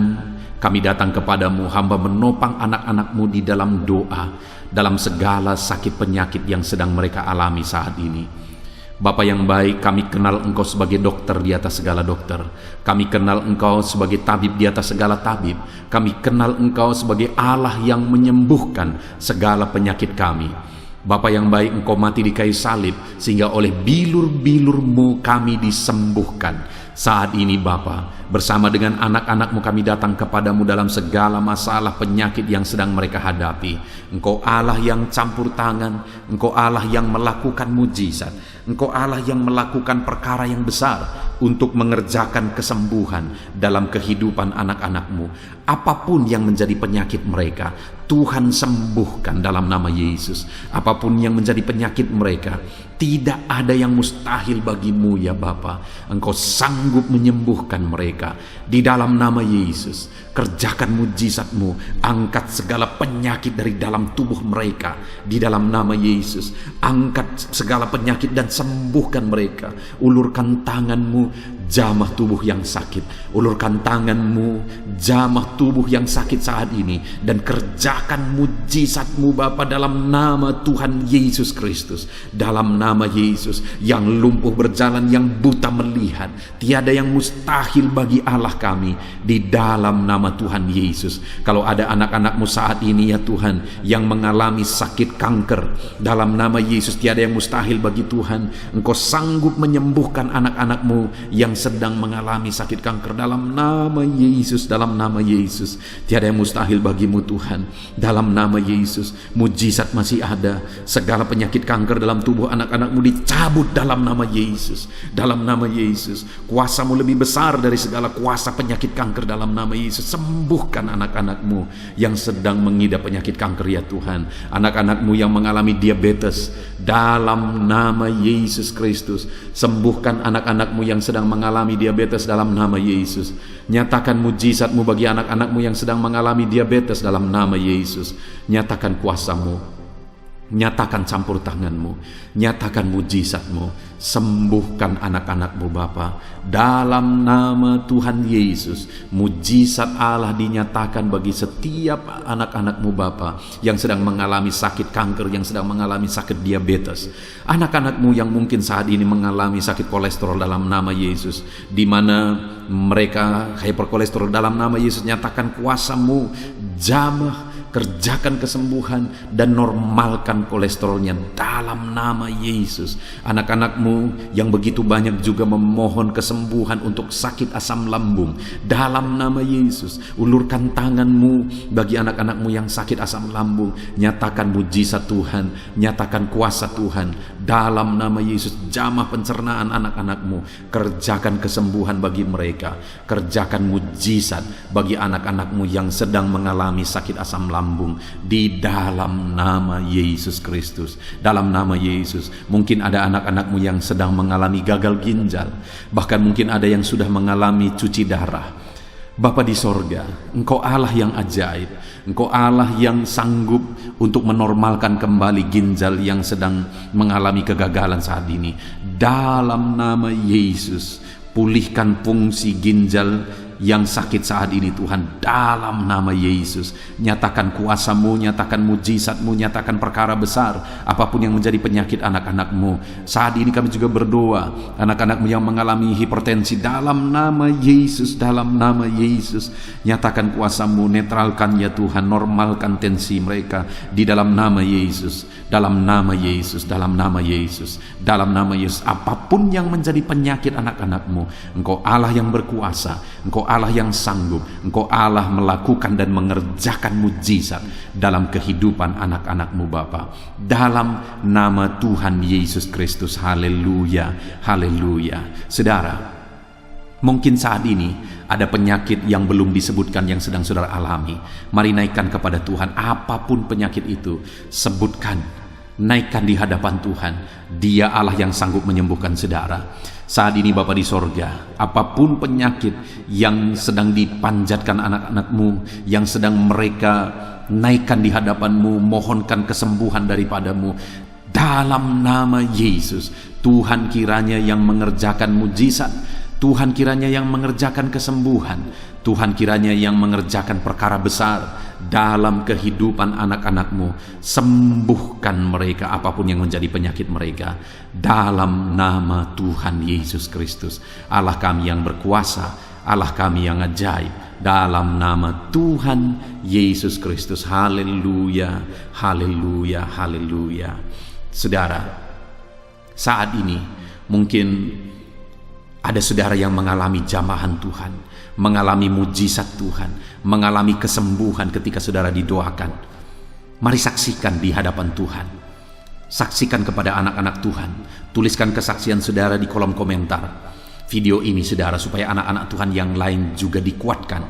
A: kami datang kepadamu, hamba menopang anak-anak-Mu di dalam doa, dalam segala sakit penyakit yang sedang mereka alami saat ini. Bapa yang baik, kami kenal Engkau sebagai dokter di atas segala dokter. Kami kenal Engkau sebagai tabib di atas segala tabib. Kami kenal Engkau sebagai Allah yang menyembuhkan segala penyakit kami. Bapa yang baik, Engkau mati di kayu salib sehingga oleh bilur-bilur-Mu kami disembuhkan. Saat ini Bapa, bersama dengan anak-anak-Mu kami datang kepadamu dalam segala masalah penyakit yang sedang mereka hadapi. Engkau Allah yang campur tangan, Engkau Allah yang melakukan mujizat, Engkau Allah yang melakukan perkara yang besar untuk mengerjakan kesembuhan dalam kehidupan anak-anak-Mu. Apapun yang menjadi penyakit mereka, Tuhan sembuhkan dalam nama Yesus. Apapun yang menjadi penyakit mereka,
B: Tidak ada yang mustahil bagimu ya Bapa. Engkau sanggup menyembuhkan mereka. Di dalam nama Yesus, kerjakan mujizat-Mu. Angkat segala penyakit dari dalam tubuh mereka. Di dalam nama Yesus, angkat segala penyakit dan sembuhkan mereka. Ulurkan tangan-Mu, jamah tubuh yang sakit. Ulurkan tangan-Mu, jamah tubuh yang sakit saat ini. Dan kerjakan mujizat-Mu Bapa dalam nama Tuhan Yesus Kristus. Dalam nama Yesus, yang lumpuh berjalan, yang buta melihat. Tiada yang mustahil bagi Allah kami. Di dalam nama Tuhan Yesus. Kalau ada anak-anak-Mu saat ini ya Tuhan, yang mengalami sakit kanker, dalam nama Yesus tiada yang mustahil bagi Tuhan. Engkau sanggup menyembuhkan anak-anak-Mu yang sedang mengalami sakit kanker. Dalam nama Yesus, dalam nama Yesus, tiada yang mustahil bagimu Tuhan. Dalam nama Yesus, mujizat masih ada. Segala penyakit kanker dalam tubuh anak-anak-Mu dicabut dalam nama Yesus. Dalam nama Yesus, kuasa-Mu lebih besar dari segala kuasa penyakit kanker. Dalam nama Yesus, sembuhkan anak-anak-Mu yang sedang mengidap penyakit kanker ya Tuhan. Anak-anak-Mu yang mengalami diabetes, dalam nama Yesus Kristus, sembuhkan anak-anak-Mu yang sedang mengalami diabetes dalam nama Yesus. Nyatakan mujizat-Mu bagi anak-anak-Mu yang sedang mengalami diabetes dalam nama Yesus. Nyatakan kuasa-Mu, nyatakan campur tangan-Mu, nyatakan mujizat-Mu. Sembuhkan anak-anak-Mu Bapa. Dalam nama Tuhan Yesus, mujizat Allah dinyatakan bagi setiap anak-anak-Mu Bapa yang sedang mengalami sakit kanker, yang sedang mengalami sakit diabetes. Anak-anak-Mu yang mungkin saat ini mengalami sakit kolesterol dalam nama Yesus, di mana mereka hyperkolesterol, dalam nama Yesus nyatakan kuasa-Mu, jamah, kerjakan kesembuhan dan normalkan kolesterolnya dalam nama Yesus. Anak-anak-Mu yang begitu banyak juga memohon kesembuhan untuk sakit asam lambung, dalam nama Yesus, ulurkan tangan-Mu bagi anak-anak-Mu yang sakit asam lambung. Nyatakan mujizat Tuhan, nyatakan kuasa Tuhan dalam nama Yesus. Jamah pencernaan anak-anak-Mu, kerjakan kesembuhan bagi mereka. Kerjakan mujizat bagi anak-anak-Mu yang sedang mengalami sakit asam lambung, di dalam nama Yesus Kristus. Dalam nama Yesus, mungkin ada anak-anak-Mu yang sedang mengalami gagal ginjal, bahkan mungkin ada yang sudah mengalami cuci darah. Bapa di sorga, Engkau Allah yang ajaib. Engkau Allah yang sanggup untuk menormalkan kembali ginjal yang sedang mengalami kegagalan saat ini. Dalam nama Yesus, pulihkan fungsi ginjal yang sakit saat ini Tuhan, dalam nama Yesus. Nyatakan kuasa-Mu, nyatakan mujizat-Mu, nyatakan perkara besar apapun yang menjadi penyakit anak-anak-Mu. Saat ini kami juga berdoa, anak-anak-Mu yang mengalami hipertensi, dalam nama Yesus, dalam nama Yesus, nyatakan kuasa-Mu, netralkan ya Tuhan, normalkan tensi mereka di dalam nama Yesus, dalam nama Yesus, dalam nama Yesus, dalam nama Yesus. Apapun yang menjadi penyakit anak-anak-Mu, Engkau Allah yang berkuasa, Engkau Allah yang sanggup, Engkau Allah melakukan dan mengerjakan mujizat dalam kehidupan anak-anak-Mu Bapa. Dalam nama Tuhan Yesus Kristus. Haleluya, haleluya. Saudara, mungkin saat ini ada penyakit yang belum disebutkan yang sedang saudara alami. Mari naikkan kepada Tuhan apapun penyakit itu, sebutkan, naikkan di hadapan Tuhan. Dia Allah yang sanggup menyembuhkan saudara. Saat ini Bapa di sorga, apapun penyakit yang sedang dipanjatkan anak-anak-Mu, yang sedang mereka naikkan di hadapan-Mu, mohonkan kesembuhan daripada-Mu, dalam nama Yesus, Tuhan kiranya yang mengerjakan mujizat, Tuhan kiranya yang mengerjakan kesembuhan, Tuhan kiranya yang mengerjakan perkara besar dalam kehidupan anak-anak-Mu. Sembuhkan mereka apapun yang menjadi penyakit mereka, dalam nama Tuhan Yesus Kristus. Allah kami yang berkuasa, Allah kami yang ajaib, dalam nama Tuhan Yesus Kristus. Haleluya, haleluya, haleluya. Saudara, saat ini mungkin ada saudara yang mengalami jamahan Tuhan, mengalami mujizat Tuhan, mengalami kesembuhan ketika saudara didoakan. Mari saksikan di hadapan Tuhan. Saksikan kepada anak-anak Tuhan. Tuliskan kesaksian saudara di kolom komentar video ini saudara, supaya anak-anak Tuhan yang lain juga dikuatkan.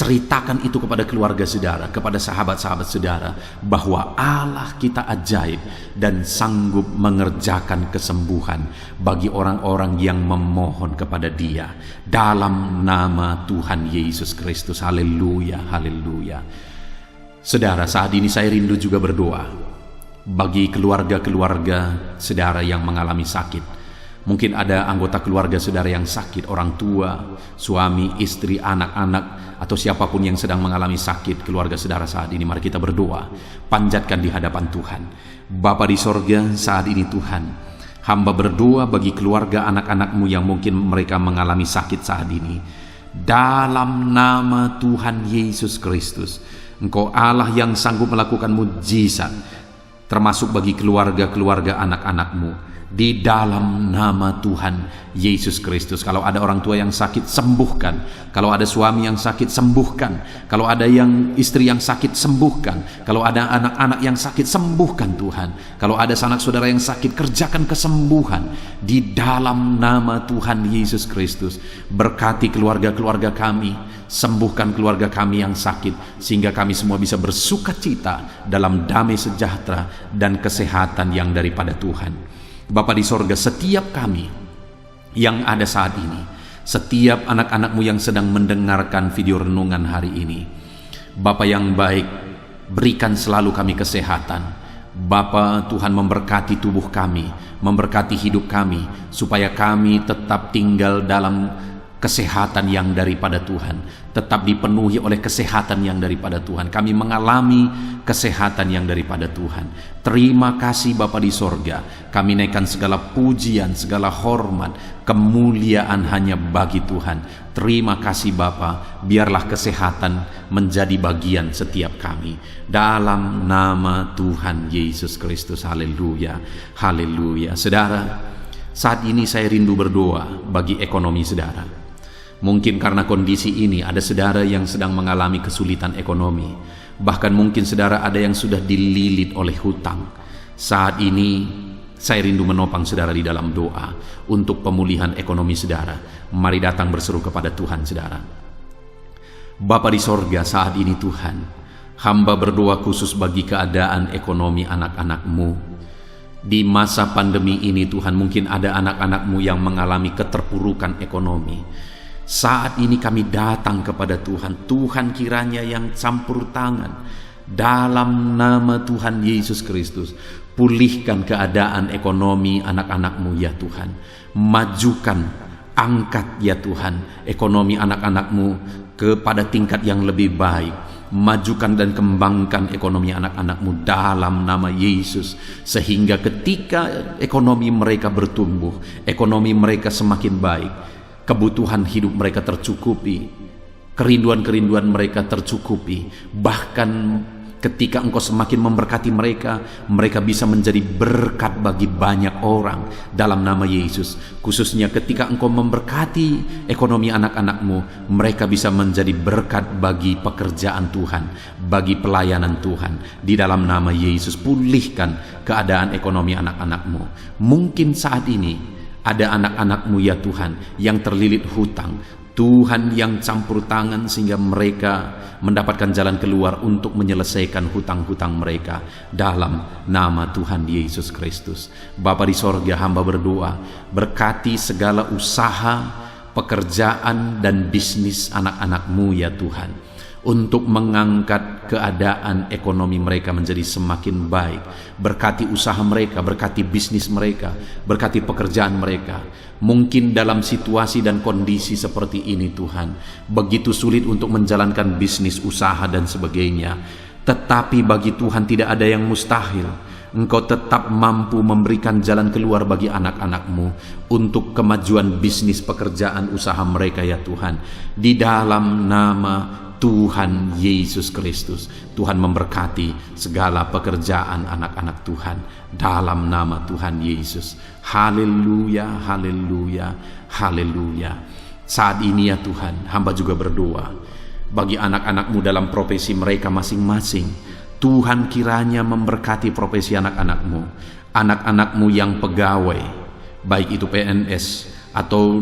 A: Ceritakan itu kepada keluarga saudara, kepada sahabat-sahabat saudara, bahwa Allah kita ajaib dan sanggup mengerjakan kesembuhan bagi orang-orang yang memohon kepada Dia. Dalam nama Tuhan Yesus Kristus. Haleluya, haleluya. Saudara, saat ini saya rindu juga berdoa bagi keluarga-keluarga saudara yang mengalami sakit. Mungkin ada anggota keluarga saudara yang sakit, orang tua, suami, istri, anak-anak, atau siapapun yang sedang mengalami sakit keluarga saudara saat ini. Mari kita berdoa, panjatkan di hadapan Tuhan. Bapa di sorga, saat ini Tuhan, hamba berdoa bagi keluarga anak-anak-Mu yang mungkin mereka mengalami sakit saat ini. Dalam nama Tuhan Yesus Kristus, Engkau Allah yang sanggup melakukan mujizat, termasuk bagi keluarga-keluarga anak-anak-Mu. Di dalam nama Tuhan Yesus Kristus. Kalau ada orang tua yang sakit, sembuhkan. Kalau ada suami yang sakit, sembuhkan. Kalau ada yang istri yang sakit, sembuhkan. Kalau ada anak-anak yang sakit, sembuhkan Tuhan. Kalau ada sanak saudara yang sakit, kerjakan kesembuhan. Di dalam nama Tuhan Yesus Kristus. Berkati keluarga-keluarga kami, sembuhkan keluarga kami yang sakit, sehingga kami semua bisa bersuka cita dalam damai sejahtera dan kesehatan yang daripada Tuhan. Bapa di sorga, setiap kami yang ada saat ini, setiap anak-anak-Mu yang sedang mendengarkan video renungan hari ini, Bapa yang baik, berikan selalu kami kesehatan. Bapa, Tuhan memberkati tubuh kami, memberkati hidup kami, supaya kami tetap tinggal dalam kesehatan yang daripada Tuhan, tetap dipenuhi oleh kesehatan yang daripada Tuhan. Kami mengalami kesehatan yang daripada Tuhan. Terima kasih Bapa di sorga. Kami naikkan segala pujian, segala hormat, kemuliaan hanya bagi Tuhan. Terima kasih Bapa. Biarlah kesehatan menjadi bagian setiap kami. Dalam nama Tuhan Yesus Kristus. Haleluya, haleluya. Saudara, saat ini saya rindu berdoa bagi ekonomi saudara. Mungkin karena kondisi ini ada saudara yang sedang mengalami kesulitan ekonomi. Bahkan mungkin saudara ada yang sudah dililit oleh hutang. Saat ini saya rindu menopang saudara di dalam doa untuk pemulihan ekonomi saudara. Mari datang berseru kepada Tuhan saudara. Bapa di sorga, saat ini Tuhan, hamba berdoa khusus bagi keadaan ekonomi anak-anak-Mu. Di masa pandemi ini Tuhan, mungkin ada anak-anak-Mu yang mengalami keterpurukan ekonomi. Saat ini kami datang kepada Tuhan. Tuhan kiranya yang campur tangan. Dalam nama Tuhan Yesus Kristus, pulihkan keadaan ekonomi anak-anak-Mu ya Tuhan. Majukan, angkat ya Tuhan ekonomi anak-anak-Mu kepada tingkat yang lebih baik. Majukan dan kembangkan ekonomi anak-anak-Mu dalam nama Yesus, sehingga ketika ekonomi mereka bertumbuh, ekonomi mereka semakin baik, kebutuhan hidup mereka tercukupi, kerinduan-kerinduan mereka tercukupi. Bahkan ketika Engkau semakin memberkati mereka, mereka bisa menjadi berkat bagi banyak orang dalam nama Yesus. Khususnya ketika Engkau memberkati ekonomi anak-anak-Mu, mereka bisa menjadi berkat bagi pekerjaan Tuhan, bagi pelayanan Tuhan. Di dalam nama Yesus, pulihkan keadaan ekonomi anak-anak-Mu. Mungkin saat ini ada anak-anak-Mu ya Tuhan yang terlilit hutang. Tuhan yang campur tangan sehingga mereka mendapatkan jalan keluar untuk menyelesaikan hutang-hutang mereka dalam nama Tuhan Yesus Kristus. Bapa di sorga, hamba berdoa, berkati segala usaha, pekerjaan dan bisnis anak-anak-Mu ya Tuhan, untuk mengangkat keadaan ekonomi mereka menjadi semakin baik. Berkati usaha mereka, berkati bisnis mereka, berkati pekerjaan mereka. Mungkin dalam situasi dan kondisi seperti ini Tuhan, begitu sulit untuk menjalankan bisnis, usaha dan sebagainya. Tetapi bagi Tuhan tidak ada yang mustahil. Engkau tetap mampu memberikan jalan keluar bagi anak-anak-Mu untuk kemajuan bisnis, pekerjaan, usaha mereka ya Tuhan. Di dalam nama Tuhan Yesus Kristus, Tuhan memberkati segala pekerjaan anak-anak Tuhan dalam nama Tuhan Yesus. Haleluya, haleluya, haleluya. Saat ini ya Tuhan, hamba juga berdoa bagi anak-anak-Mu dalam profesi mereka masing-masing. Tuhan kiranya memberkati profesi anak-anak-Mu, anak-anak-Mu yang pegawai, baik itu PNS atau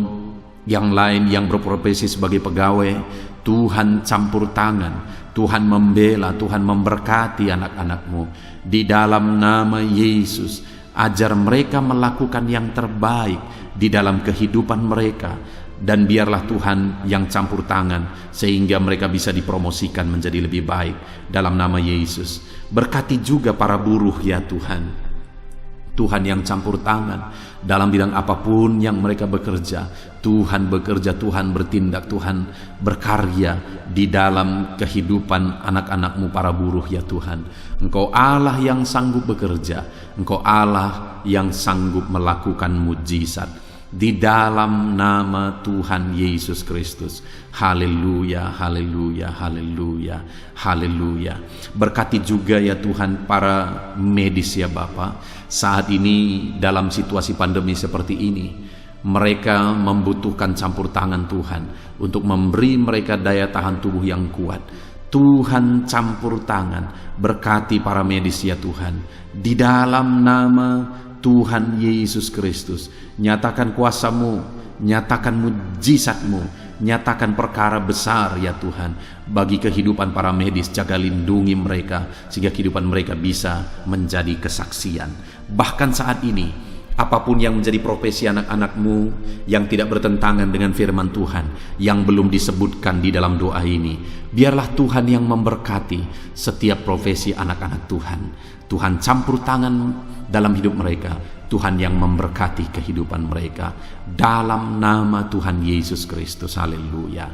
A: yang lain yang berprofesi sebagai pegawai. Tuhan campur tangan, Tuhan membela, Tuhan memberkati anak-anak-Mu. Di dalam nama Yesus, ajar mereka melakukan yang terbaik di dalam kehidupan mereka. Dan biarlah Tuhan yang campur tangan sehingga mereka bisa dipromosikan menjadi lebih baik dalam nama Yesus. Berkati juga para buruh ya Tuhan. Tuhan yang campur tangan dalam bidang apapun yang mereka bekerja. Tuhan bekerja, Tuhan bertindak, Tuhan berkarya di dalam kehidupan anak-anak-Mu para buruh ya Tuhan. Engkau Allah yang sanggup bekerja, Engkau Allah yang sanggup melakukan mujizat. Di dalam nama Tuhan Yesus Kristus. Haleluya, haleluya, haleluya, haleluya. Berkati juga ya Tuhan para medis ya Bapa. Saat ini dalam situasi pandemi seperti ini, mereka membutuhkan campur tangan Tuhan untuk memberi mereka daya tahan tubuh yang kuat. Tuhan campur tangan, berkati para medis ya Tuhan. Di dalam nama Tuhan Yesus Kristus, nyatakan kuasa-Mu, nyatakan mujizat-Mu, nyatakan perkara besar ya Tuhan bagi kehidupan para medis. Jaga lindungi mereka sehingga kehidupan mereka bisa menjadi kesaksian. Bahkan saat ini, apapun yang menjadi profesi anak-anak-Mu yang tidak bertentangan dengan firman Tuhan, yang belum disebutkan di dalam doa ini, biarlah Tuhan yang memberkati setiap profesi anak-anak Tuhan. Tuhan campur tangan dalam hidup mereka, Tuhan yang memberkati kehidupan mereka dalam nama Tuhan Yesus Kristus. Haleluya,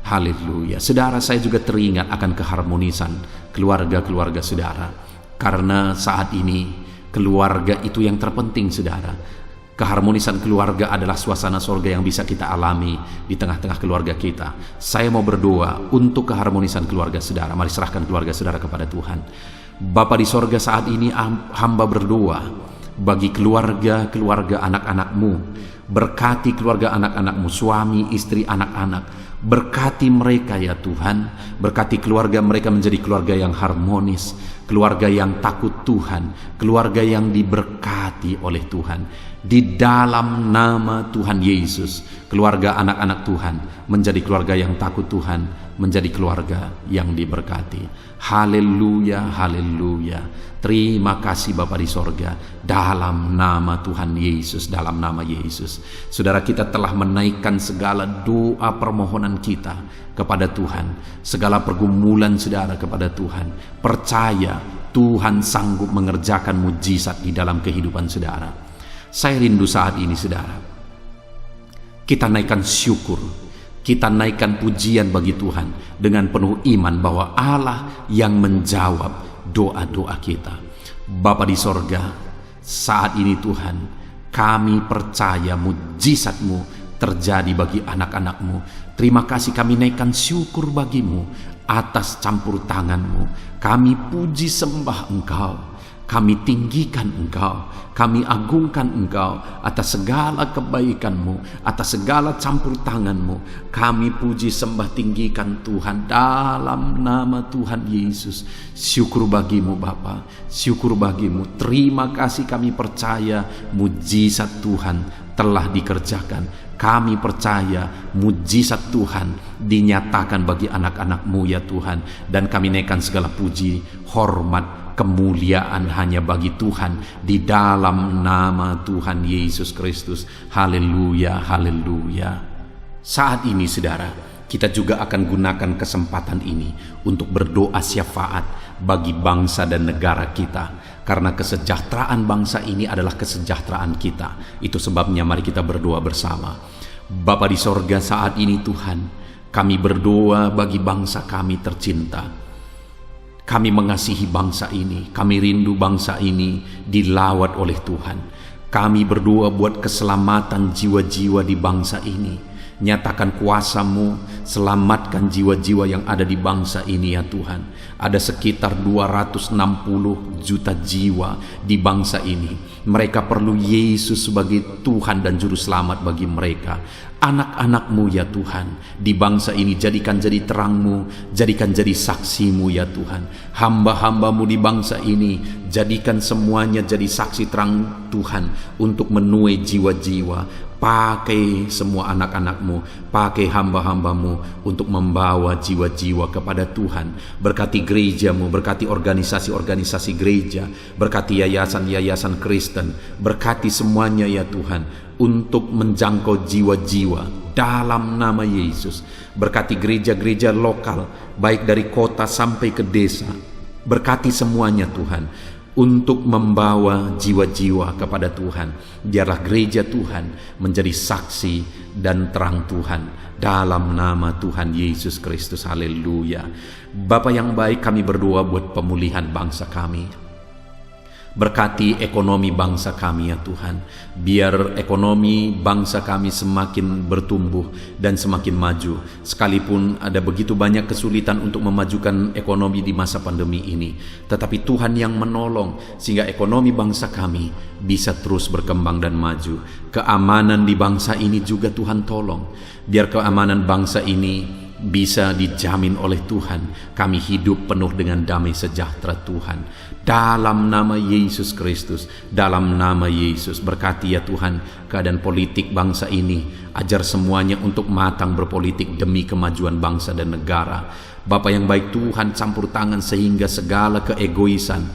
A: haleluya. Saudara, saya juga teringat akan keharmonisan keluarga-keluarga saudara, karena saat ini keluarga itu yang terpenting saudara. Keharmonisan keluarga adalah suasana sorga yang bisa kita alami di tengah-tengah keluarga kita. Saya mau berdoa untuk keharmonisan keluarga saudara. Mari serahkan keluarga saudara kepada Tuhan. Bapa di sorga, saat ini hamba berdoa bagi keluarga-keluarga anak-anak-Mu. Berkati keluarga anak-anak-Mu, suami, istri, anak-anak. Berkati mereka ya Tuhan. Berkati keluarga mereka menjadi keluarga yang harmonis, keluarga yang takut Tuhan, keluarga yang diberkati oleh Tuhan. Di dalam nama Tuhan Yesus, keluarga anak-anak Tuhan menjadi keluarga yang takut Tuhan, menjadi keluarga yang diberkati. Haleluya, haleluya. Terima kasih Bapa di sorga, dalam nama Tuhan Yesus, dalam nama Yesus. Saudara, kita telah menaikkan segala doa permohonan kita kepada Tuhan, segala pergumulan saudara kepada Tuhan. Percaya Tuhan sanggup mengerjakan mujizat di dalam kehidupan saudara. Saya rindu saat ini saudara, kita naikkan syukur, kita naikkan pujian bagi Tuhan dengan penuh iman bahwa Allah yang menjawab doa-doa kita. Bapa di sorga, saat ini Tuhan, kami percaya mujizat-Mu terjadi bagi anak-anak-Mu. Terima kasih, kami naikkan syukur bagi-Mu atas campur tangan-Mu. Kami puji sembah Engkau, kami tinggikan Engkau, kami agungkan Engkau atas segala kebaikan-Mu, atas segala campur tangan-Mu. Kami puji sembah tinggikan Tuhan dalam nama Tuhan Yesus. Syukur bagi-Mu Bapa, syukur bagi-Mu. Terima kasih, kami percaya mujizat Tuhan telah dikerjakan. Kami percaya mujizat Tuhan dinyatakan bagi anak-anak-Mu ya Tuhan. Dan kami naikkan segala puji, hormat, kemuliaan hanya bagi Tuhan di dalam nama Tuhan Yesus Kristus. Haleluya, haleluya. Saat ini saudara, kita juga akan gunakan kesempatan ini untuk berdoa syafaat bagi bangsa dan negara kita, karena kesejahteraan bangsa ini adalah kesejahteraan kita. Itu sebabnya mari kita berdoa bersama. Bapa di sorga, saat ini Tuhan, kami berdoa bagi bangsa kami tercinta. Kami mengasihi bangsa ini, kami rindu bangsa ini dilawat oleh Tuhan. Kami berdoa buat keselamatan jiwa-jiwa di bangsa ini. Nyatakan kuasa-Mu, selamatkan jiwa-jiwa yang ada di bangsa ini ya Tuhan. Ada sekitar 260 juta jiwa di bangsa ini. Mereka perlu Yesus sebagai Tuhan dan Juru Selamat bagi mereka. Anak-anak-Mu ya Tuhan, di bangsa ini jadikan jadi terang-Mu, jadikan jadi saksi-Mu ya Tuhan. Hamba-hamba-Mu di bangsa ini, jadikan semuanya jadi saksi terang Tuhan untuk menuai jiwa-jiwa. Pakai semua anak-anak-Mu, pakai hamba-hamba-Mu untuk membawa jiwa-jiwa kepada Tuhan. Berkati gereja-Mu, berkati organisasi-organisasi gereja, berkati yayasan-yayasan Kristen, berkati semuanya ya Tuhan, untuk menjangkau jiwa-jiwa dalam nama Yesus. Berkati gereja-gereja lokal, baik dari kota sampai ke desa. Berkati semuanya Tuhan, untuk membawa jiwa-jiwa kepada Tuhan. Biarlah gereja Tuhan menjadi saksi dan terang Tuhan dalam nama Tuhan Yesus Kristus. Haleluya. Bapa yang baik, kami berdoa buat pemulihan bangsa kami. Berkati ekonomi bangsa kami ya Tuhan. Biar ekonomi bangsa kami semakin bertumbuh dan semakin maju. Sekalipun ada begitu banyak kesulitan untuk memajukan ekonomi di masa pandemi ini, tetapi Tuhan yang menolong sehingga ekonomi bangsa kami bisa terus berkembang dan maju. Keamanan di bangsa ini juga Tuhan tolong. Biar keamanan bangsa ini bisa dijamin oleh Tuhan. Kami hidup penuh dengan damai sejahtera Tuhan. Dalam nama Yesus Kristus, dalam nama Yesus, berkati ya Tuhan keadaan politik bangsa ini. Ajar semuanya untuk matang berpolitik demi kemajuan bangsa dan negara. Bapa yang baik Tuhan, campur tangan sehingga segala keegoisan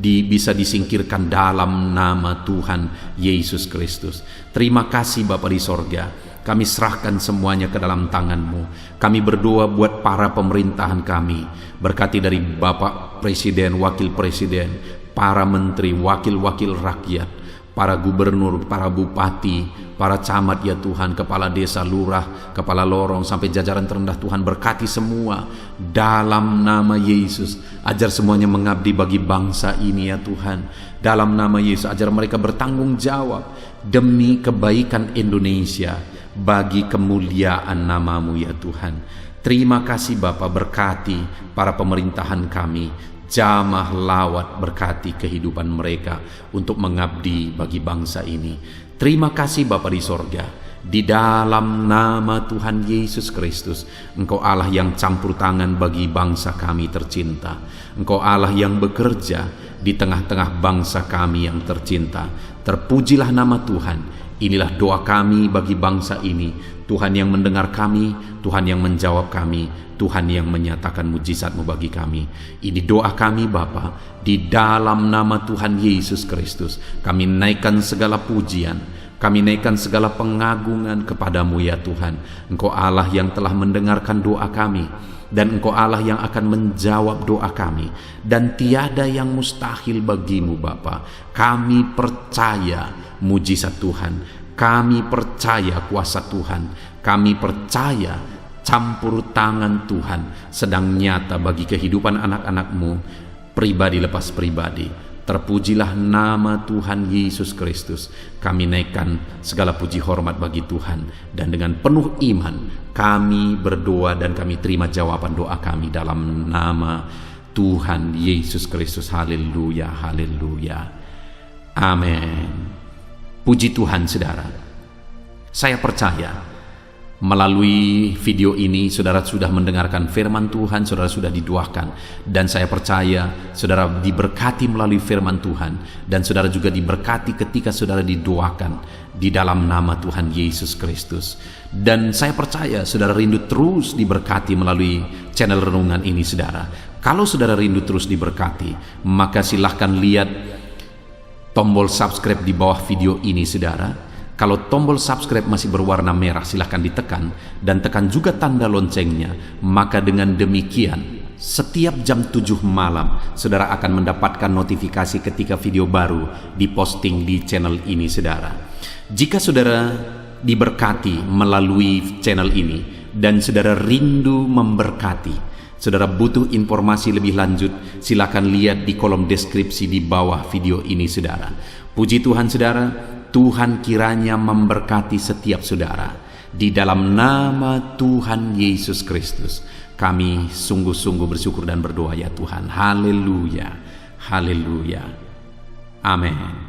A: bisa disingkirkan dalam nama Tuhan Yesus Kristus. Terima kasih Bapa di sorga. Kami serahkan semuanya ke dalam tangan-Mu. Kami berdoa buat para pemerintahan kami. Berkati dari Bapak Presiden, Wakil Presiden, para menteri, wakil-wakil rakyat, para gubernur, para bupati, para camat ya Tuhan, kepala desa, lurah, kepala lorong, sampai jajaran terendah Tuhan. Berkati semua dalam nama Yesus. Ajar semuanya mengabdi bagi bangsa ini ya Tuhan. Dalam nama Yesus, ajar mereka bertanggung jawab demi kebaikan Indonesia, bagi kemuliaan nama-Mu ya Tuhan. Terima kasih Bapa, berkati para pemerintahan kami, jamah lawat, berkati kehidupan mereka untuk mengabdi bagi bangsa ini. Terima kasih Bapa di sorga. Di dalam nama Tuhan Yesus Kristus, Engkau Allah yang campur tangan bagi bangsa kami tercinta. Engkau Allah yang bekerja di tengah-tengah bangsa kami yang tercinta. Terpujilah nama Tuhan. Inilah doa kami bagi bangsa ini. Tuhan yang mendengar kami, Tuhan yang menjawab kami, Tuhan yang menyatakan mujizat-Mu bagi kami. Ini doa kami Bapa, di dalam nama Tuhan Yesus Kristus. Kami naikkan segala pujian, kami naikkan segala pengagungan kepadamu ya Tuhan. Engkau Allah yang telah mendengarkan doa kami, dan Engkau Allah yang akan menjawab doa kami, dan tiada yang mustahil bagimu Bapa. Kami percaya mujizat Tuhan, kami percaya kuasa Tuhan, kami percaya campur tangan Tuhan sedang nyata bagi kehidupan anak-anak-Mu, pribadi lepas pribadi. Terpujilah nama Tuhan Yesus Kristus. Kami naikkan segala puji hormat bagi Tuhan, dan dengan penuh iman kami berdoa dan kami terima jawaban doa kami dalam nama Tuhan Yesus Kristus. Haleluya, haleluya, amin. Puji Tuhan saudara. Saya percaya melalui video ini saudara sudah mendengarkan firman Tuhan, saudara sudah didoakan, dan saya percaya saudara diberkati melalui firman Tuhan, dan saudara juga diberkati ketika saudara didoakan di dalam nama Tuhan Yesus Kristus. Dan saya percaya saudara rindu terus diberkati melalui channel renungan ini saudara. Kalau saudara rindu terus diberkati, maka silahkan lihat tombol subscribe di bawah video ini saudara. Kalau tombol subscribe masih berwarna merah, silahkan ditekan, dan tekan juga tanda loncengnya. Maka dengan demikian setiap jam 7 malam saudara akan mendapatkan notifikasi ketika video baru diposting di channel ini saudara. Jika saudara diberkati melalui channel ini dan saudara rindu memberkati, saudara butuh informasi lebih lanjut, silakan lihat di kolom deskripsi di bawah video ini saudara. Puji Tuhan saudara, Tuhan kiranya memberkati setiap saudara. Di dalam nama Tuhan Yesus Kristus, kami sungguh-sungguh bersyukur dan berdoa ya Tuhan. Haleluya, haleluya, amin.